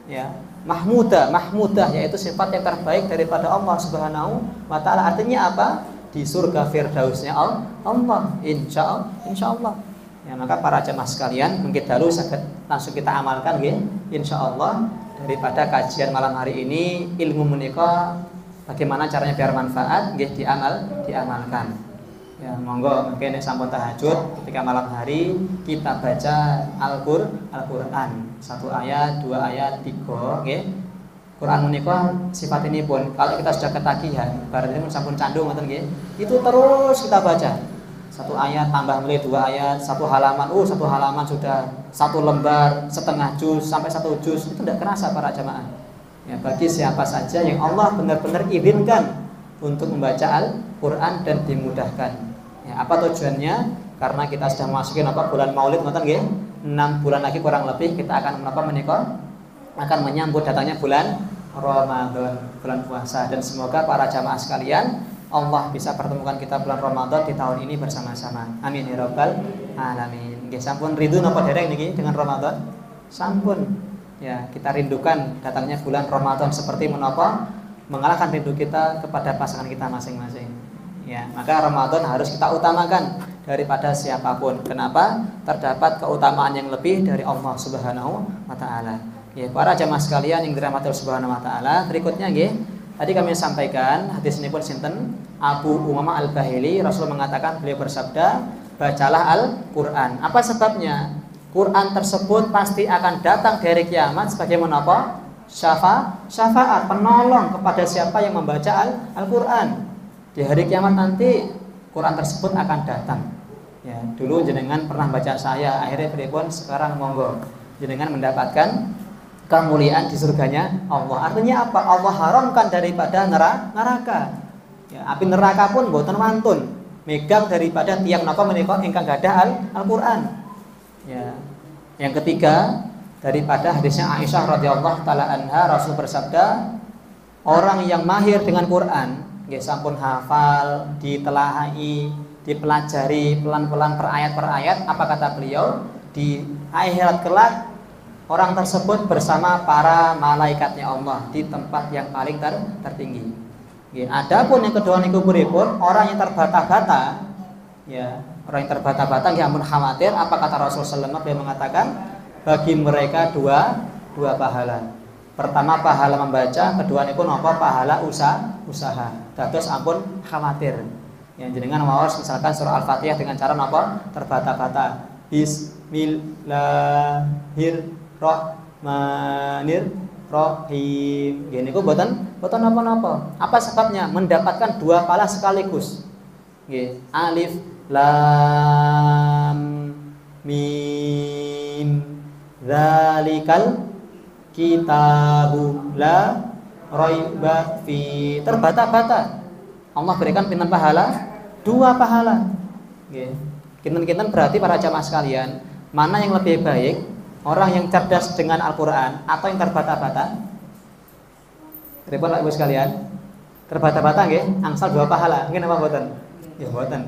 Speaker 1: Ya, mahmudah yaitu sifat yang terbaik daripada Allah Subhanahu wa taala. Artinya apa? Di surga firdausnya Allah. Insyaallah. Ya, maka para jemaah sekalian, mungkin dahulu langsung kita amalkan nggih. Insyaallah daripada kajian malam hari ini, ilmu menika bagaimana caranya biar manfaat nggih diamalkan. Ya, monggo mungkin sampun tahajud ketika malam hari kita baca Al-Qur'an 1 ayat, 2 ayat, 3 nggih. Quran menika sifat ini pun kalau kita sudah ketagihan, berarti sampun candu ngoten nggih. Itu terus kita baca. 1 ayat tambah mulai 2 ayat, 1 halaman. 1 halaman sudah 1 lembar, setengah juz sampai 1 juz. Itu tidak kerasa para jamaah. Ya, bagi siapa saja yang Allah benar-benar izinkan untuk membaca Al-Qur'an dan dimudahkan. Ya, apa tujuannya? Karena kita sudah masukin bulan Maulid ngoten nggih. 6 bulan lagi kurang lebih kita akan akan menyambut datangnya bulan Ramadan, bulan puasa. Dan semoga para jamaah sekalian, Allah bisa pertemukan kita bulan Ramadan di tahun ini bersama-sama. Amin ya rabbal alamin. Nggih, sampun rindu napa dereng niki dengan Ramadan? Sampun. Ya, kita rindukan datangnya bulan Ramadan seperti menapa mengalahkan rindu kita kepada pasangan kita masing-masing. Ya, maka Ramadan harus kita utamakan daripada siapapun. Kenapa? Terdapat keutamaan yang lebih dari Allah Subhanahu wa taala. Ya, para jamaah sekalian yang dirahmati Allah Subhanahu wa taala, berikutnya nggih, tadi kami sampaikan hadis ini pun sinten? Abu Umamah Al-Bahili, Rasul mengatakan, beliau bersabda, "Bacalah Al-Qur'an." Apa sebabnya? Quran tersebut pasti akan datang dari kiamat sebagai menapa? Syafaat, penolong kepada siapa yang membaca Al-Qur'an. Di hari kiamat nanti Quran tersebut akan datang. Ya, dulu jenengan pernah baca saya, akhirnya pripun sekarang monggo jenengan mendapatkan kemuliaan di surganya Allah. Artinya apa? Allah haramkan daripada neraka. Ya, api neraka pun boten wantun megang daripada tiang napa menika ingkang gadah Al-Qur'an. Ya. Yang ketiga, daripada hadisnya Aisyah radhiyallahu taala anha, Rasul bersabda, orang yang mahir dengan Quran, nggih sampun hafal, ditelahai, dipelajari pelan-pelan per ayat, apa kata beliau? Di akhirat kelak orang tersebut bersama para malaikatnya Allah di tempat yang paling tertinggi. Nggih, adapun yang kedua niku pripun? Orang yang terbata-bata, ya, orang yang terbata-bata nggih ampun khawatir, apa kata Rasul sallallahu alaihi wasallam? Beliau mengatakan bagi mereka dua pahala. Pertama pahala membaca, kedua niku napa pahala usaha. Dados ampun khawatir. Yang jenengan maos misalkan surah Al-Fatihah dengan cara napa? Terbata-bata. Bismillahirrahmanirrahim. Rahmanir Rahim. Nggih niku boten napa-napa. Apa sebabnya? Mendapatkan dua pahala sekaligus. Nggih, alif lam mim zalikal kitabu la raiba fi. Terbata-bata. Allah berikan pinten pahala? Dua pahala. Nggih. Kinten-kinten berarti para jamaah sekalian, mana yang lebih baik? Orang yang cerdas dengan Al-Qur'an atau yang terbata-bata? Repot Ibu sekalian. Terbata-bata nggih, angsal dua pahala. Nggih napa mboten? Ya mboten.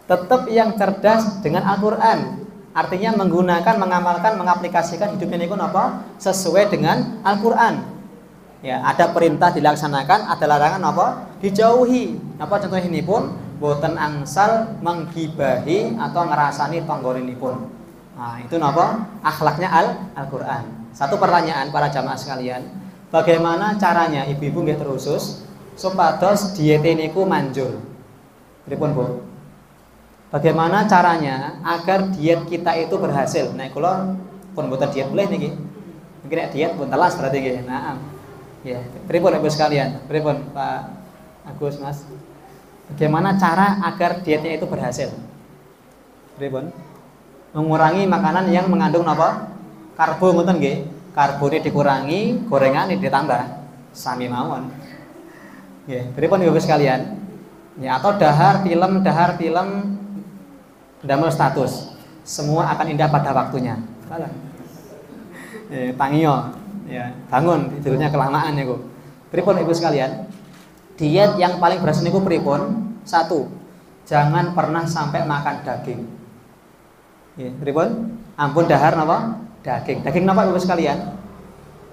Speaker 1: Tetap yang cerdas dengan Al-Qur'an. Artinya menggunakan, mengamalkan, mengaplikasikan hidupnya niku napa? Sesuai dengan Al-Qur'an. Ya, ada perintah dilaksanakan, ada larangan apa? Dijauhi. Apa contoh ini pun? Boten angsal menggibahi atau ngerasani tonggoninipun. Nah, itu napa? Akhlaknya Al-Qur'an. Satu pertanyaan para jamaah sekalian, bagaimana caranya ibu-ibu nggih terusus supados diet niku manjur? Pripun, Bu? Bagaimana caranya agar diet kita itu berhasil? Nek kula pun boten diet boleh niki. Mungkin nek diet pun telas berarti nggih. Nah, ya, pripun Ibu sekalian? Pripun Pak Agus, Mas? Bagaimana cara agar dietnya itu berhasil? Pripun? Mengurangi makanan yang mengandung apa? Karbo ngoten nggih. Karbone dikurangi, gorengane ditambah. Sami mawon. Nggih, pripun Ibu sekalian? Ya, atau dahar film damel status. Semua akan indah pada waktunya. Salah. Tangio, ya, bangun tidurnya kelamaan niku. Pripun Ibu sekalian? Diet yang paling berhasil niku pripun? Satu, jangan pernah sampai makan daging. Nggih, pripun? Ampun dahar napa? Daging. Daging napa Ibu sekalian?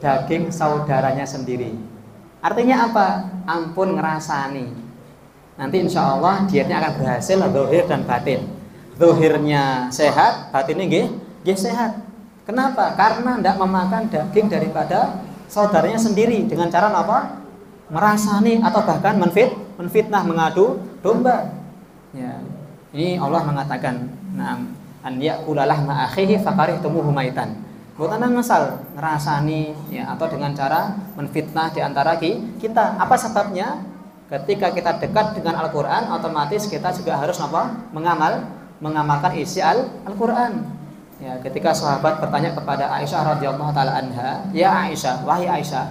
Speaker 1: Daging saudaranya sendiri. Artinya apa? Ampun ngerasani. Nanti insya Allah dietnya akan berhasil zahir dan batin. Zahirnya sehat, batinnya nggih sehat. Kenapa? Karena tidak memakan daging daripada saudaranya sendiri dengan cara apa? Merasani atau bahkan menfitnah, mengadu domba. Ya. Ini Allah mengatakan, "Na'am an ya'kula lahma akhihi fakarihtumuhu maitan." Boten ngesal ngerasani ya atau dengan cara menfitnah di antara kita. Apa sebabnya? Ketika kita dekat dengan Al-Qur'an, otomatis kita juga harus apa? Mengamalkan isi Al-Qur'an. Ya, ketika sahabat bertanya kepada Aisyah radhiyallahu taala anha, "Ya Aisyah, wahai Aisyah,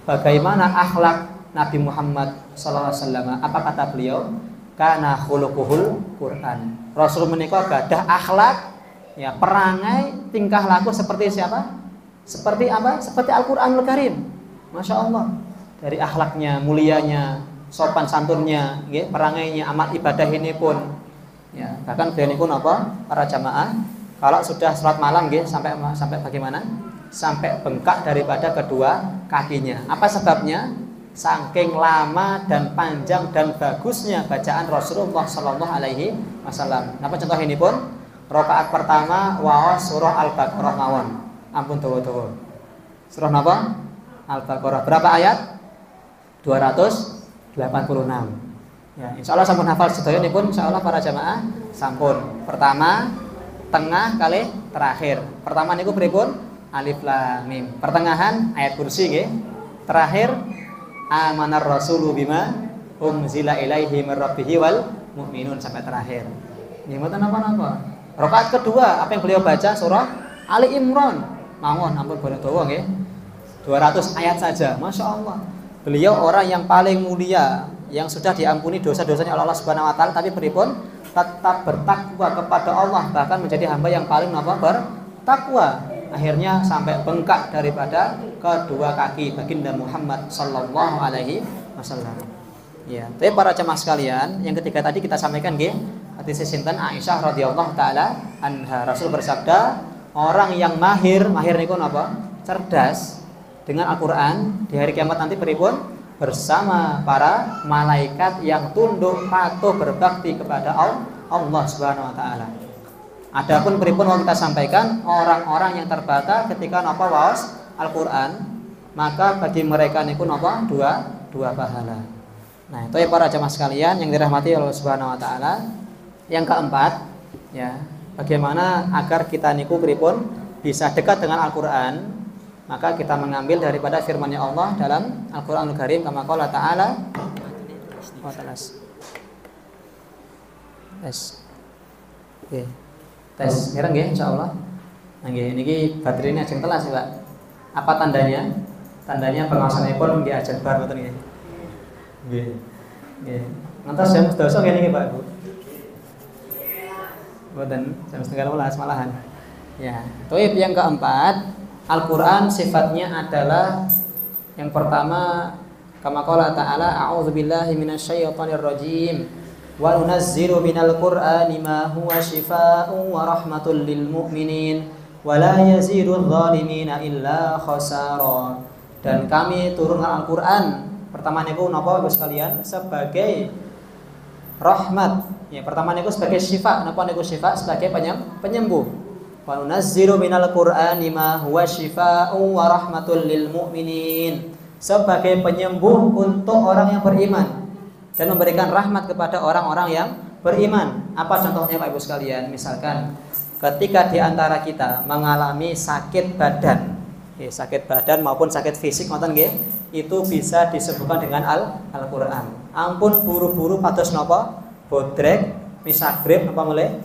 Speaker 1: bagaimana akhlak Nabi Muhammad sallallahu alaihi wasallam?" Apa kata beliau? Kana khuluquhul Qur'an. Rasul menika gadah akhlak, ya, perangai, tingkah laku seperti siapa? Seperti apa? Seperti Al-Qur'anul Karim. Masya Allah. Dari akhlaknya, mulianya, sopan santunnya, ya, perangainya, amal ibadah ini pun, ya, bahkan beliau ini pun apa? Para jamaah, kalau sudah sholat malam, ya, sampai bagaimana? Sampai bengkak daripada kedua kakinya. Apa sebabnya? Saking lama dan panjang dan bagusnya bacaan Rasulullah Sallallahu Alaihi Wasallam. Apa contoh ini pun? Rakaat pertama waos surah Al-Baqarah mawon. Ampun tuwa-tuwa. Surah apa? Al-Baqarah. Berapa ayat? 286. Ya, insya Allah sampun hafal sedaya nipun, insya Allah para jamaah sampun. Pertama, tengah kali terakhir. Pertama niku pripun? Alif lam mim. Pertengahan ayat kursi nggih. Terakhir amanar rasulu bima unzila ilaihi mir rabbihi wal mu'minun sampai terakhir. Nggih mboten napa-napa. Rakaat kedua apa yang beliau baca surah Ali Imran. Mawon ampun boten dawa nggih. 200 ayat saja. Masya Allah. Beliau orang yang paling mulia, yang sudah diampuni dosa-dosanya oleh Allah Subhanahu wa taala, tapi pripun? Tetap bertakwa kepada Allah, bahkan menjadi hamba yang paling bertakwa. Akhirnya sampai bengkak daripada kedua kaki baginda Muhammad sallallahu alaihi wasallam. Ya, tapi para jemaah sekalian, yang ketiga tadi kita sampaikan nggih, hadis sinten Aisyah radhiyallahu taala anha, Rasul bersabda, orang yang mahir niku napa? Cerdas dengan Al-Qur'an di hari kiamat nanti pripun? Bersama para malaikat yang tunduk patuh berbakti kepada Allah Subhanahu wa taala. Adapun pripun kita sampaikan, orang-orang yang terbata ketika napa waos Al-Qur'an, maka bagi mereka niku napa? Dua pahala. Nah, itu ya para jemaah sekalian yang dirahmati Allah Subhanahu wa taala. Yang keempat, ya, bagaimana agar kita niku pripun bisa dekat dengan Al-Qur'an, maka kita mengambil daripada firman-Nya Allah dalam Al-Qur'anul Karim kama qala ta'ala wa talas. Tes. Oke. Tes ngereng nggih insyaallah. Nggih niki baterainya ajeng telas ya, Pak. Apa tandanya? Tandanya pengawasanipun nggih ajeng bar ngoten nggih. Nggih. Nggih. Ngantos jam 12 ngene iki, Pak Bu. Mboten, jam 11.30 malahan. Ya. Toib yang keempat, Al-Qur'an sifatnya adalah yang pertama kama qala ta'ala a'udzubillahi minasyaitonir rajim wa nunazzilu minal qur'ani ma huwa syifaa'un wa rahmatul lil mu'minin wa la yazidudz zalimina illa khasara. Dan kami turunkan Al-Qur'an pertama niku napa Bapak sekalian sebagai rahmat. Ya, pertama niku sebagai syifa. Napa niku syifa? Sebagai penyembuh. Wa nunazzilu minal qur'ani ma huwa syifaa'un wa rahmatul lil mu'minin. Sebagai penyembuh untuk orang yang beriman dan memberikan rahmat kepada orang-orang yang beriman. Apa contohnya Pak Ibu sekalian? Misalkan ketika di antara kita mengalami sakit badan, sakit badan maupun sakit fisik ngoten nggih, itu bisa disembuhkan dengan Al-Qur'an. Ampun buru-buru pados napa? Bodrek, Misagrip napa mulai?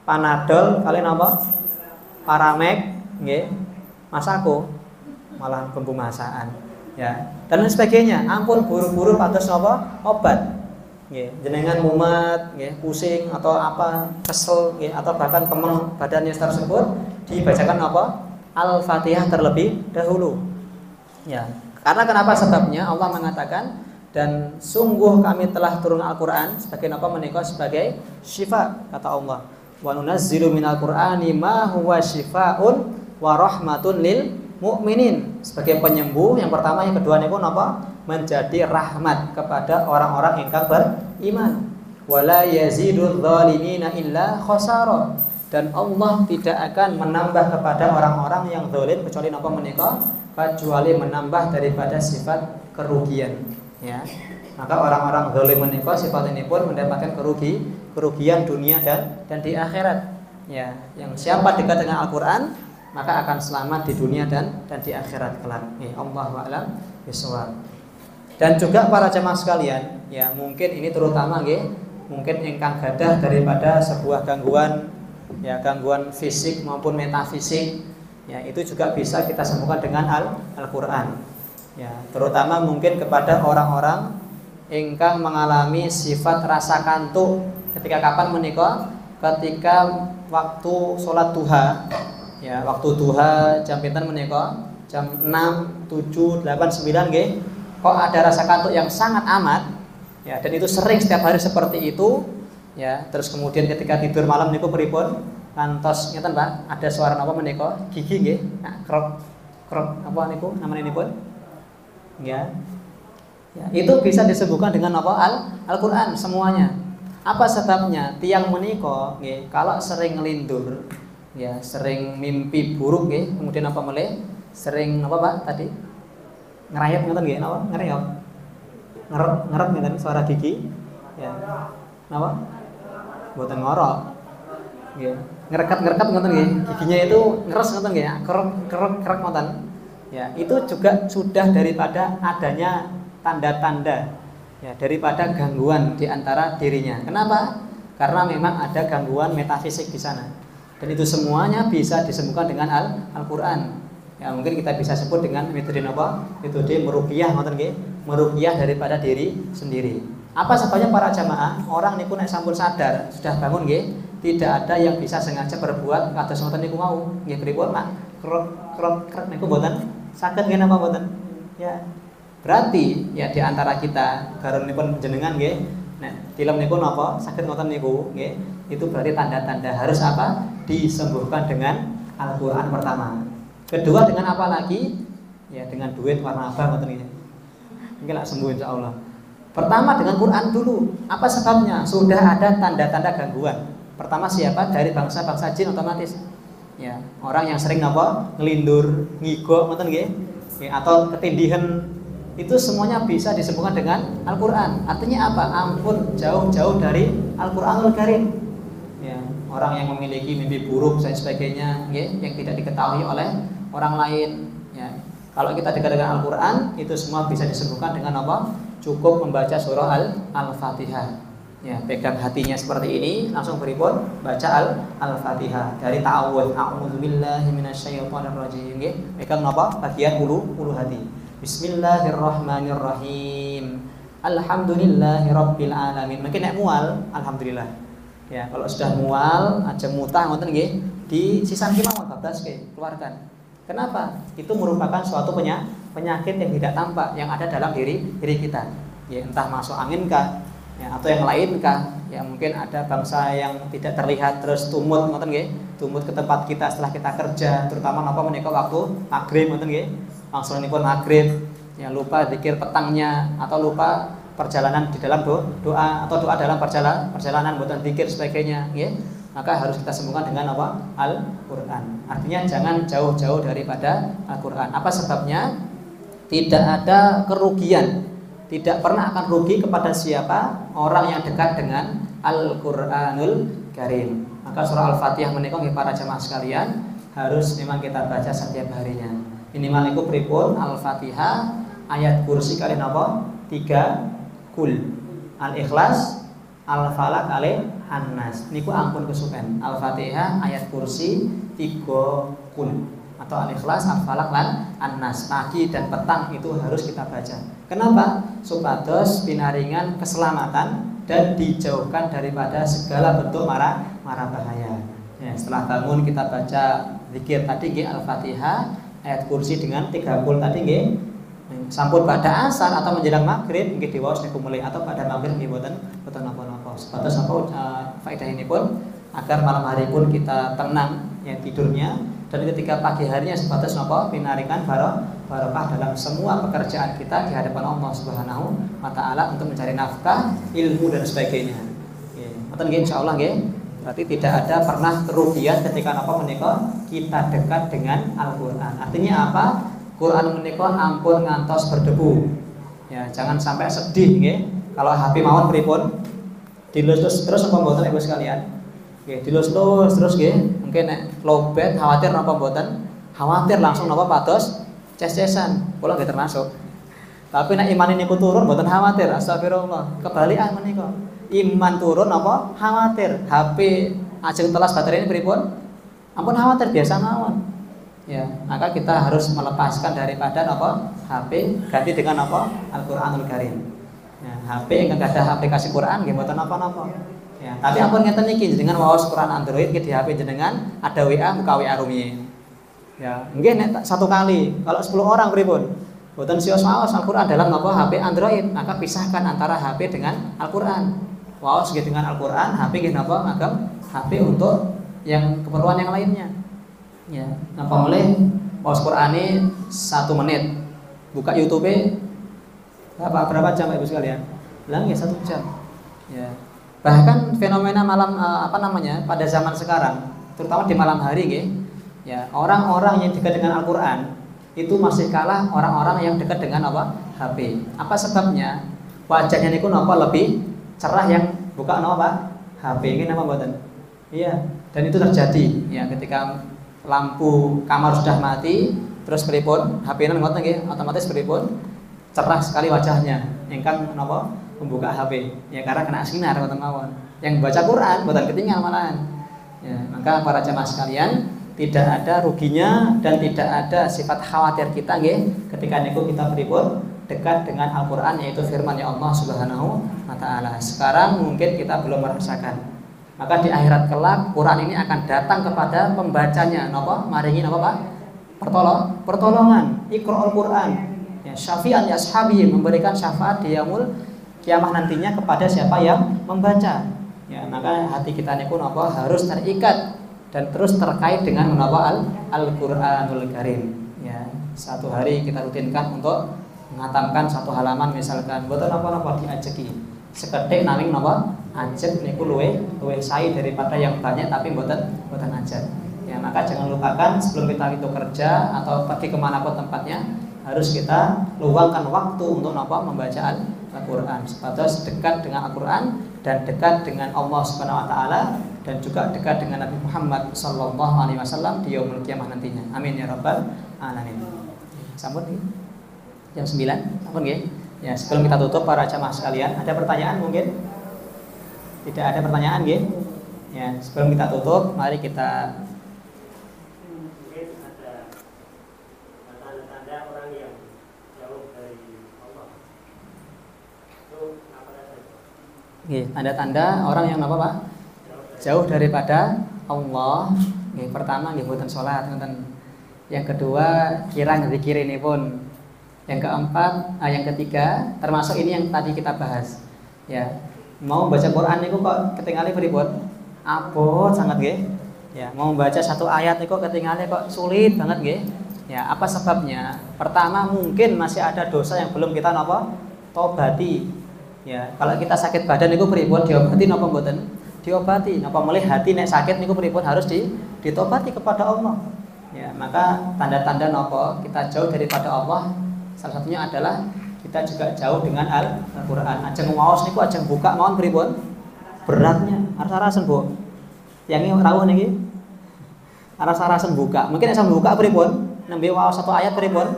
Speaker 1: Panadol kalian napa? Paramek nggih. Masako malah bumbu masakan. Ya, dan lain sebagainya. Ampun buru-buru pados napa? Obat. Nggih, jenengan mumet, nggih, pusing atau apa, kesel nggih, atau bahkan kemeng badannya tersebut dibacakan apa? Al-Fatihah terlebih dahulu. Ya. Karena kenapa sebabnya? Allah mengatakan dan sungguh kami telah turun Al-Qur'an sebagai apa menika sebagai syifa kata Allah. Wa nunazzilu minal qur'ani ma huwa syifaa'un wa rahmatun lil mu'minin. Sebagai penyembuh yang pertama, yang kedua niku napa? Menjadi rahmat kepada orang-orang ingkang beriman. Wala yazidudz zalimina illa khasara. Dan Allah tidak akan menambah kepada orang-orang yang zalim kecuali napa menika? Kecuali menambah daripada sifat kerugian, ya. Maka orang-orang zalim menika sifat ini pun mendapatkan kerugian dunia dan di akhirat, ya. Yang siapa dekat dengan Al-Qur'an maka akan selamat di dunia dan di akhirat kelak. Allahu a'lam bishawab. Dan juga para jemaah sekalian, ya mungkin ini terutama nggih, mungkin ingkang gadah daripada sebuah gangguan, ya gangguan fisik maupun metafisik, ya itu juga bisa kita sembuhkan dengan Al-Qur'an. Ya, terutama mungkin kepada orang-orang ingkang mengalami sifat rasa kantuk ketika kapan menika? Ketika waktu sholat duha. Ya, waktu duha jam pinten menika? Jam 6, 7, 8, 9 nggih. Kok ada rasa kantuk yang sangat amat, ya, dan itu sering setiap hari seperti itu, ya. Terus kemudian ketika tidur malam niku pripun? Kantos ngeten Pak, ada suara apa menika? Gigi nggih. Nah, krok krok apa niku namanipun? Ya. Ya, itu bisa disembuhkan dengan apa? Al-Qur'an semuanya. Apa sebabnya? Tiang menika nggih, kalau sering ngelindur, ya, sering mimpi buruk nggih, kemudian apa meleh? Sering apa Pak tadi? Ngerayap ngoten nggih, napa? Ngerayap. Ngerep ngeten suara gigi. Ya. Napa? Mboten ngorok. Nggih. Ngerekat ngoten nggih. Giginya itu ngeres ngoten nggih, kerek ngoten. Ya, itu juga sudah daripada adanya tanda-tanda, ya, daripada gangguan di antara dirinya. Kenapa? Karena memang ada gangguan metafisik di sana. Dan itu semuanya bisa disembuhkan dengan Al-Qur'an. Ya, mungkin kita bisa sebut dengan metode apa? Metode meruqyah ngoten nggih, meruqyah daripada diri sendiri. Apa sebabnya para jamaah? Orang niku nek sampun sadar, sudah bangun nggih, tidak ada yang bisa sengaja berbuat kados ngoten niku mau. Nggih pripun, Pak? Krok niku mboten saged nggih napa mboten? Ya. Berarti ya di antara kita garwanipun jenengan nggih, nek tilem niku napa? Saged ngoten niku nggih. Itu berarti tanda-tanda harus apa? Disembuhkan dengan Al-Qur'an pertama. Kedua dengan apa lagi? Ya dengan duit warna abang ngoten nggih. Mungkin lak sembuh insyaallah. Pertama dengan Quran dulu. Apa sebabnya? Sudah ada tanda-tanda gangguan. Pertama siapa? Dari bangsa-bangsa jin otomatis. Ya, orang yang sering apa? Ngelindur, ngigok ngoten nggih. Ya, atau ketindihan, itu semuanya bisa disembuhkan dengan Al-Qur'an. Artinya apa? Ampun jauh-jauh dari Al-Qur'anul Karim. Ya, orang yang memiliki mimpi buruk dan sebagainya, yang tidak diketahui oleh orang lain. Ya. Kalau kita dekat dengan Al-Quran, itu semua bisa disembuhkan dengan apa? Cukup membaca surah Al-Fatihah. Ya, pegang hatinya seperti ini, langsung beripun baca Al-Fatihah dari ta'awudz, a'udzubillahi minasyaitonirrajim. Pegang apa? Bagian ulu hati. Bismillahirrahmanirrahim. Alhamdulillahirabbil alamin. Mungkin nek mual, alhamdulillah. Ya, kalau sudah mual, aja mutah ngoten nggih, di sisan ki mawon bablas nggih, keluarkan. Kenapa? Itu merupakan suatu penyakit yang tidak tampak yang ada dalam diri kita. Ya, entah masuk angin kah, ya, atau yang lain kah? Ya, mungkin ada bangsa yang tidak terlihat terus tumut ngoten nggih, tumut ke tempat kita setelah kita kerja, terutama napa menika waktu maghrib ngoten nggih. Langsunipun maghrib, ya lupa zikir petangnya atau lupa perjalanan di dalam doa atau doa dalam perjalanan mboten zikir sebagainya, nggih. Maka harus kita sembuhkan dengan apa? Al-Quran. Artinya jangan jauh-jauh daripada Al-Quran. Apa sebabnya? Tidak ada kerugian, tidak pernah akan rugi kepada siapa orang yang dekat dengan Al-Quranul Karim. Maka surah Al-Fatihah menika nggih para jamaah sekalian harus memang kita baca setiap harinya. Minimal niku pripun? Al-Fatihah, ayat kursi kali napa? 3 kul. Al-Ikhlas, Al-Falaq, An-Nas. Niku ampun kesupen. Al-Fatihah, ayat kursi 3 kul. Atau Al-Ikhlas, Al-Falaq, lan An-Nas. Pagi dan petang itu harus kita baca. Kenapa? Supados pinaringan keselamatan dan dijauhkan daripada segala bentuk mara bahaya. Ya, setelah bangun kita baca zikir tadi nggih Al-Fatihah, ayat kursi dengan 3 kul tadi nggih. Sampun pada asar atau menjelang maghrib nggih diwaos niku mulai atau pada maghrib nggih boten napa-napa. Sebatas apa faedah ini pun agar malam hari pun kita tenang ya tidurnya, dan ketika pagi harinya sebatas napa pinaringan barokah dalam semua pekerjaan kita di hadapan Allah Subhanahu wa taala untuk mencari nafkah, ilmu dan sebagainya. Nggih, ngoten nggih insyaallah nggih. Berarti tidak ada pernah kerugian ketika napa menika kita dekat dengan Al-Qur'an. Artinya apa? Quran menika ampun ngantos berdebu. Ya, jangan sampai sedih nggih. Kalau HP mawon pripun? Dilus terus apa mboten Ibu sekalian? Nggih, dilus terus nggih. Mungkin nek lobet khawatir napa mboten? Khawatir langsung napa pados ces-cesan. Kula nggih termasuk. Tapi nek iman niku turun mboten khawatir. Astagfirullah. Kebalikan menika. Iman turun apa? Khawatir. HP ajeng telas baterainya pripun? Ampun khawatir biasa mawon. Ya, maka kita harus melepaskan daripada apa? HP ganti dengan apa? Al-Qur'anul Karim. Ya, HP yang enggak ada aplikasi Quran nggih mboten napa-napa. Ya, tapi ampun ngeten iki dengan waos Quran Android di HP jenengan ada WA buka WA rumiyin. Ya, nggih nek satu kali, kalau 10 orang pripun? Mboten sios waos Al-Qur'an dalam apa? HP Android, maka pisahkan antara HP dengan Al-Qur'an. Waos nggih dengan Al-Qur'an, HP nggih napa? Agam HP untuk yang keperluan yang lainnya. Ya, napa boleh waos Qur'ane 1 menit. Buka YouTube berapa jam Ibu sekalian? Bilang ya 1 jam. Ya. Bahkan fenomena malam pada zaman sekarang, terutama di malam hari nggih. Ya, orang-orang yang dekat dengan Al-Qur'an itu masih kalah orang-orang yang dekat dengan apa? HP. Apa sebabnya? Wajahnya niku napa lebih cerah yang buka napa? HP ini napa mboten? Iya, dan itu terjadi ya ketika lampu kamar sudah mati, terus pripun? HP-nan ngoten nggih, otomatis pripun? Cerah sekali wajahnya. Ingkang napa? Membuka HP. Ya karena kena sinar ngoten mawon. Yang baca Quran mboten ketinggal malahan. Ya, maka para jamaah sekalian, tidak ada ruginya dan tidak ada sifat khawatir kita nggih ketika niku kita pripun? Dekat dengan Al-Qur'an, yaitu firman ya Allah Subhanahu wa taala. Sekarang mungkin kita belum merasakan. Maka di akhirat kelak Quran ini akan datang kepada pembacanya napa maringi napa Pak? Pertolongan. Iqra'ul Quran. Ya, syafi'an ya ashabi, memberikan syafaat di yaumul kiamah nantinya kepada siapa yang membaca. Ya, maka hati kita niku napa harus terikat dan terus terkait dengan menapa Al-Qur'anul Karim. Ya, satu hari kita rutinkan untuk mengatamkan satu halaman misalkan, mboten napa-napa diajeki. Sekedhik nanging napa? Ajek niku luwih sae daripada yang banyak tapi mboten ajek. Ya, maka jangan lupakan sebelum kita itu kerja atau pergi kemanapun tempatnya harus kita luangkan waktu untuk napa? Membaca Al-Qur'an. Sebatas dekat dengan Al-Qur'an dan dekat dengan Allah Subhanahu wa taala dan juga dekat dengan Nabi Muhammad sallallahu alaihi wasallam di yaumul qiyamah nantinya. Amin ya rabbal alamin. Sampun nggih. Jam 9, sampun nggih. Ya, sebelum kita tutup para jamaah sekalian, ada pertanyaan mungkin? Tidak ada pertanyaan nggih? Ya, sebelum kita tutup, mari kita tanda-tanda orang yang jauh dari Allah. Itu apa saja? Nggih, tanda-tanda orang yang apa, Pak? Jauh daripada Allah. Nggih, pertama nggih mboten salat ngoten. Yang kedua, kirang zikir ini pun. Yang keempat, yang ketiga, termasuk ini yang tadi kita bahas. Ya, mau baca Quran niku kok ketinggalan pripun? Abot sangat nggih. Ya, mau baca satu ayat niku ketinggalan kok sulit banget nggih. Ya, apa sebabnya? Pertama, mungkin masih ada dosa yang belum kita napa? Tobati. Ya, kalau kita sakit badan niku pripun diobati napa mboten? Diobati. Napa melih hati nek sakit niku pripun harus ditobati kepada Allah. Ya, maka tanda-tanda napa kita jauh daripada Allah salah satunya adalah kita juga jauh dengan Al-Qur'an. Ajeng waos niku ajeng buka mawon pripun? Beratnya. Arsa-arasen, Bu. Yang ini rawuh niki. Arsa-arasen buka. Mungkin nek sampe buka pripun? Nembe waos satu ayat pripun?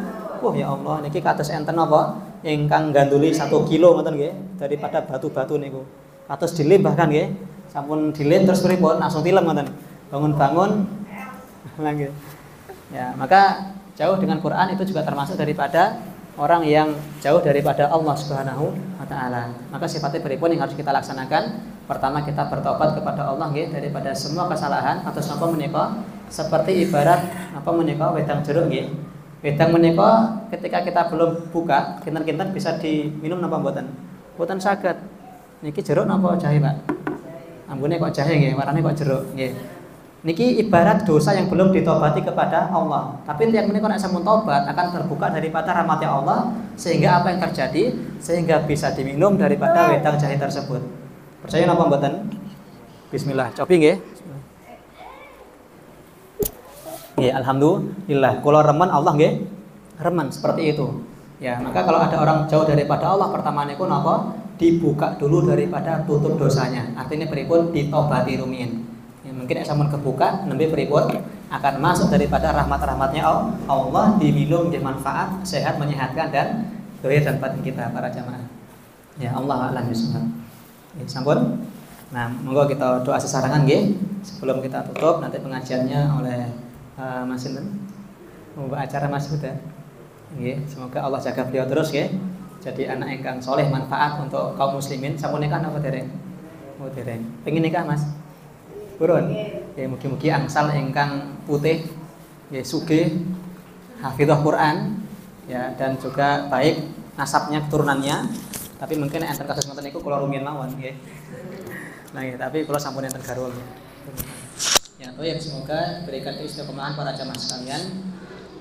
Speaker 1: Ya Allah niki kados enten apa? Ingkang ganduli 1 kilo ngoten nggih daripada batu-batu niku. Kados dilem bahkan nggih. Sampun dilem terus pripun? Langsung tilem ngoten. Bangun-bangun nggih. Ya, maka jauh dengan Quran itu juga termasuk daripada orang yang jauh daripada Allah Subhanahu wa taala. Maka sifatnya pripun yang harus kita laksanakan? Pertama, kita bertobat kepada Allah nggih daripada semua kesalahan atau napa menika seperti ibarat apa menika wedang jeruk nggih. Wedang menika ketika kita belum buka, kinten-kinten bisa diminum napa mboten? Mboten saged. Niki jeruk napa jahe, Pak? Ambune kok jahe nggih, warnane kok jeruk nggih. Niki ibarat dosa yang belum ditobati kepada Allah. Tapi tiap menit nek sampun tobat akan terbuka daripada rahmat-Nya Allah, sehingga apa yang terjadi? Sehingga bisa diminum daripada wedang jahe tersebut. Percaya napa mboten? Bismillah. Cobi nggih. Nggih, alhamdulillah. Kula remen Allah nggih. Remen seperti itu. Ya, maka kalau ada orang jauh daripada Allah, pertama niku napa? Dibuka dulu daripada tutup dosanya. Artinya pripun? Ditobati rumiyin. Mungkin sampun kebuka nembe pripun akan masuk daripada rahmat-rahmatnya Allah, diminum di manfaat sehat menyehatkan dan zahir dan batin kita para jamaah. Ya Allah a'lam bishawab. Ya, sampun. Nah, monggo kita doa sesarengan nggih sebelum kita tutup nanti pengajiannya oleh Mas Sinten. Mbak acara Mas Huda. Nggih, semoga Allah jaga beliau terus nggih. Jadi anak ingkang soleh manfaat untuk kaum muslimin. Sampun nikah napa dereng? Oh, dereng. Pengen nikah, Mas? Burun, ya mugi-mugi angsal ingkang putih, ya sugih, hafizah Quran, ya dan juga baik nasabnya keturunannya. Tapi mungkin enten kasus ngoten niku kula rumiyin mawon, nggih. Nah, ya, tapi kula sampun enten garwa. Ya, semoga berikan istiqomahan para jamaah sekalian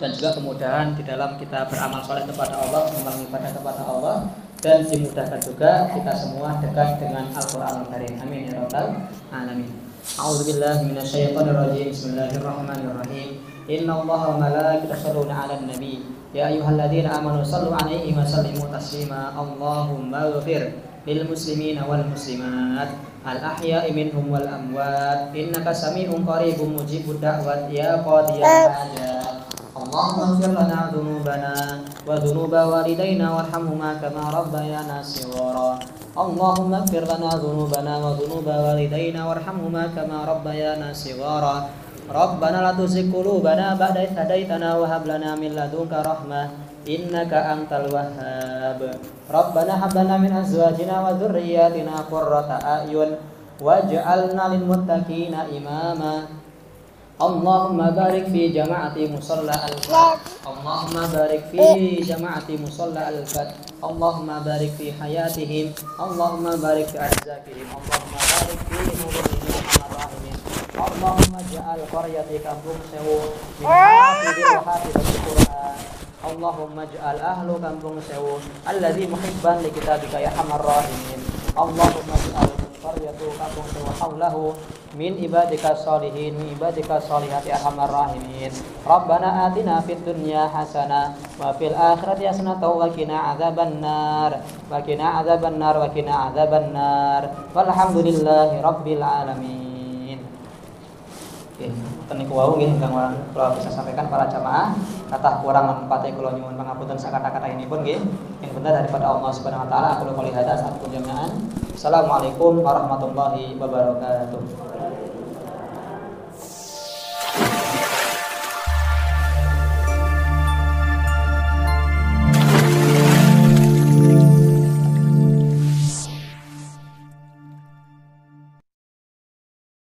Speaker 1: dan juga kemudahan di dalam kita beramal saleh kepada Allah, mengamalkan ibadah kepada Allah dan dimudahkan juga kita semua dekat dengan Al-Qur'anul Karim. Amin ya rabbal alamin. A'udzubillahi minasyaitonirrajim. Bismillahirrahmanirrahim. Innallaha wa malaikatahu yusholluna 'alan nabi. Ya ayyuhalladzina amanu shallu 'alaihi wa sallimu taslima. Allahumma ighfir lil muslimina wal muslimat al ahya'i minhum wal amwat. Innaka sami'un qaribun mujibud da'wat ya qadiyal hajat. Allahumma ighfir lana dzunubana wa dzunuba walidayna warhamhuma kama rabbayana shighara. Allahumma ighfir lana dzunubana wa dzunuba walidayna warhamhuma kama rabbayana shighara. Rabbana la tuzigh qulubana ba'da idh hadaitana wa hab lana min ladunka rahmah innaka antal wahhab. Rabbana hab lana min azwajina wa dhurriyyatina qurrata a'yun waj'alna lil muttaqina imama. Allahumma barik fi jama'ati musalla al-fat. Allahumma barik fi jama'ati musalla al-fat. Allahumma barik fi hayatihim. Allahumma barik fi arzakihim. Allahumma barik fi umurihim ar-rahimin. Allahumma ja'al qaryati kampung sewu min hafidil wa hafidil Qur'an. Allahumma ja'al ahlu kampung sewu alladzi muhibban li kitabika ya arhamar rahimin. Allahumma ja'al dhurriyyatuhu wa hawlahu min ibadika sholihin min ibadika sholihati arhamar rahimin. Rabbana atina fid dunya hasanah wa fil akhirati hasanah wa qina adzabannar wa qina adzabannar wa qina adzabannar walhamdulillahi rabbil alamin. Oke, teniku wau nggih ingkang kula bisa sampaikan para jamaah, kathah kurang pate kula nyuwun pangapunten sakata-kata ini pun nggih. Yang benar daripada Allah Subhanahu wa taala, aku qouli hadza astagfirullah. Assalamualaikum warahmatullahi wabarakatuh.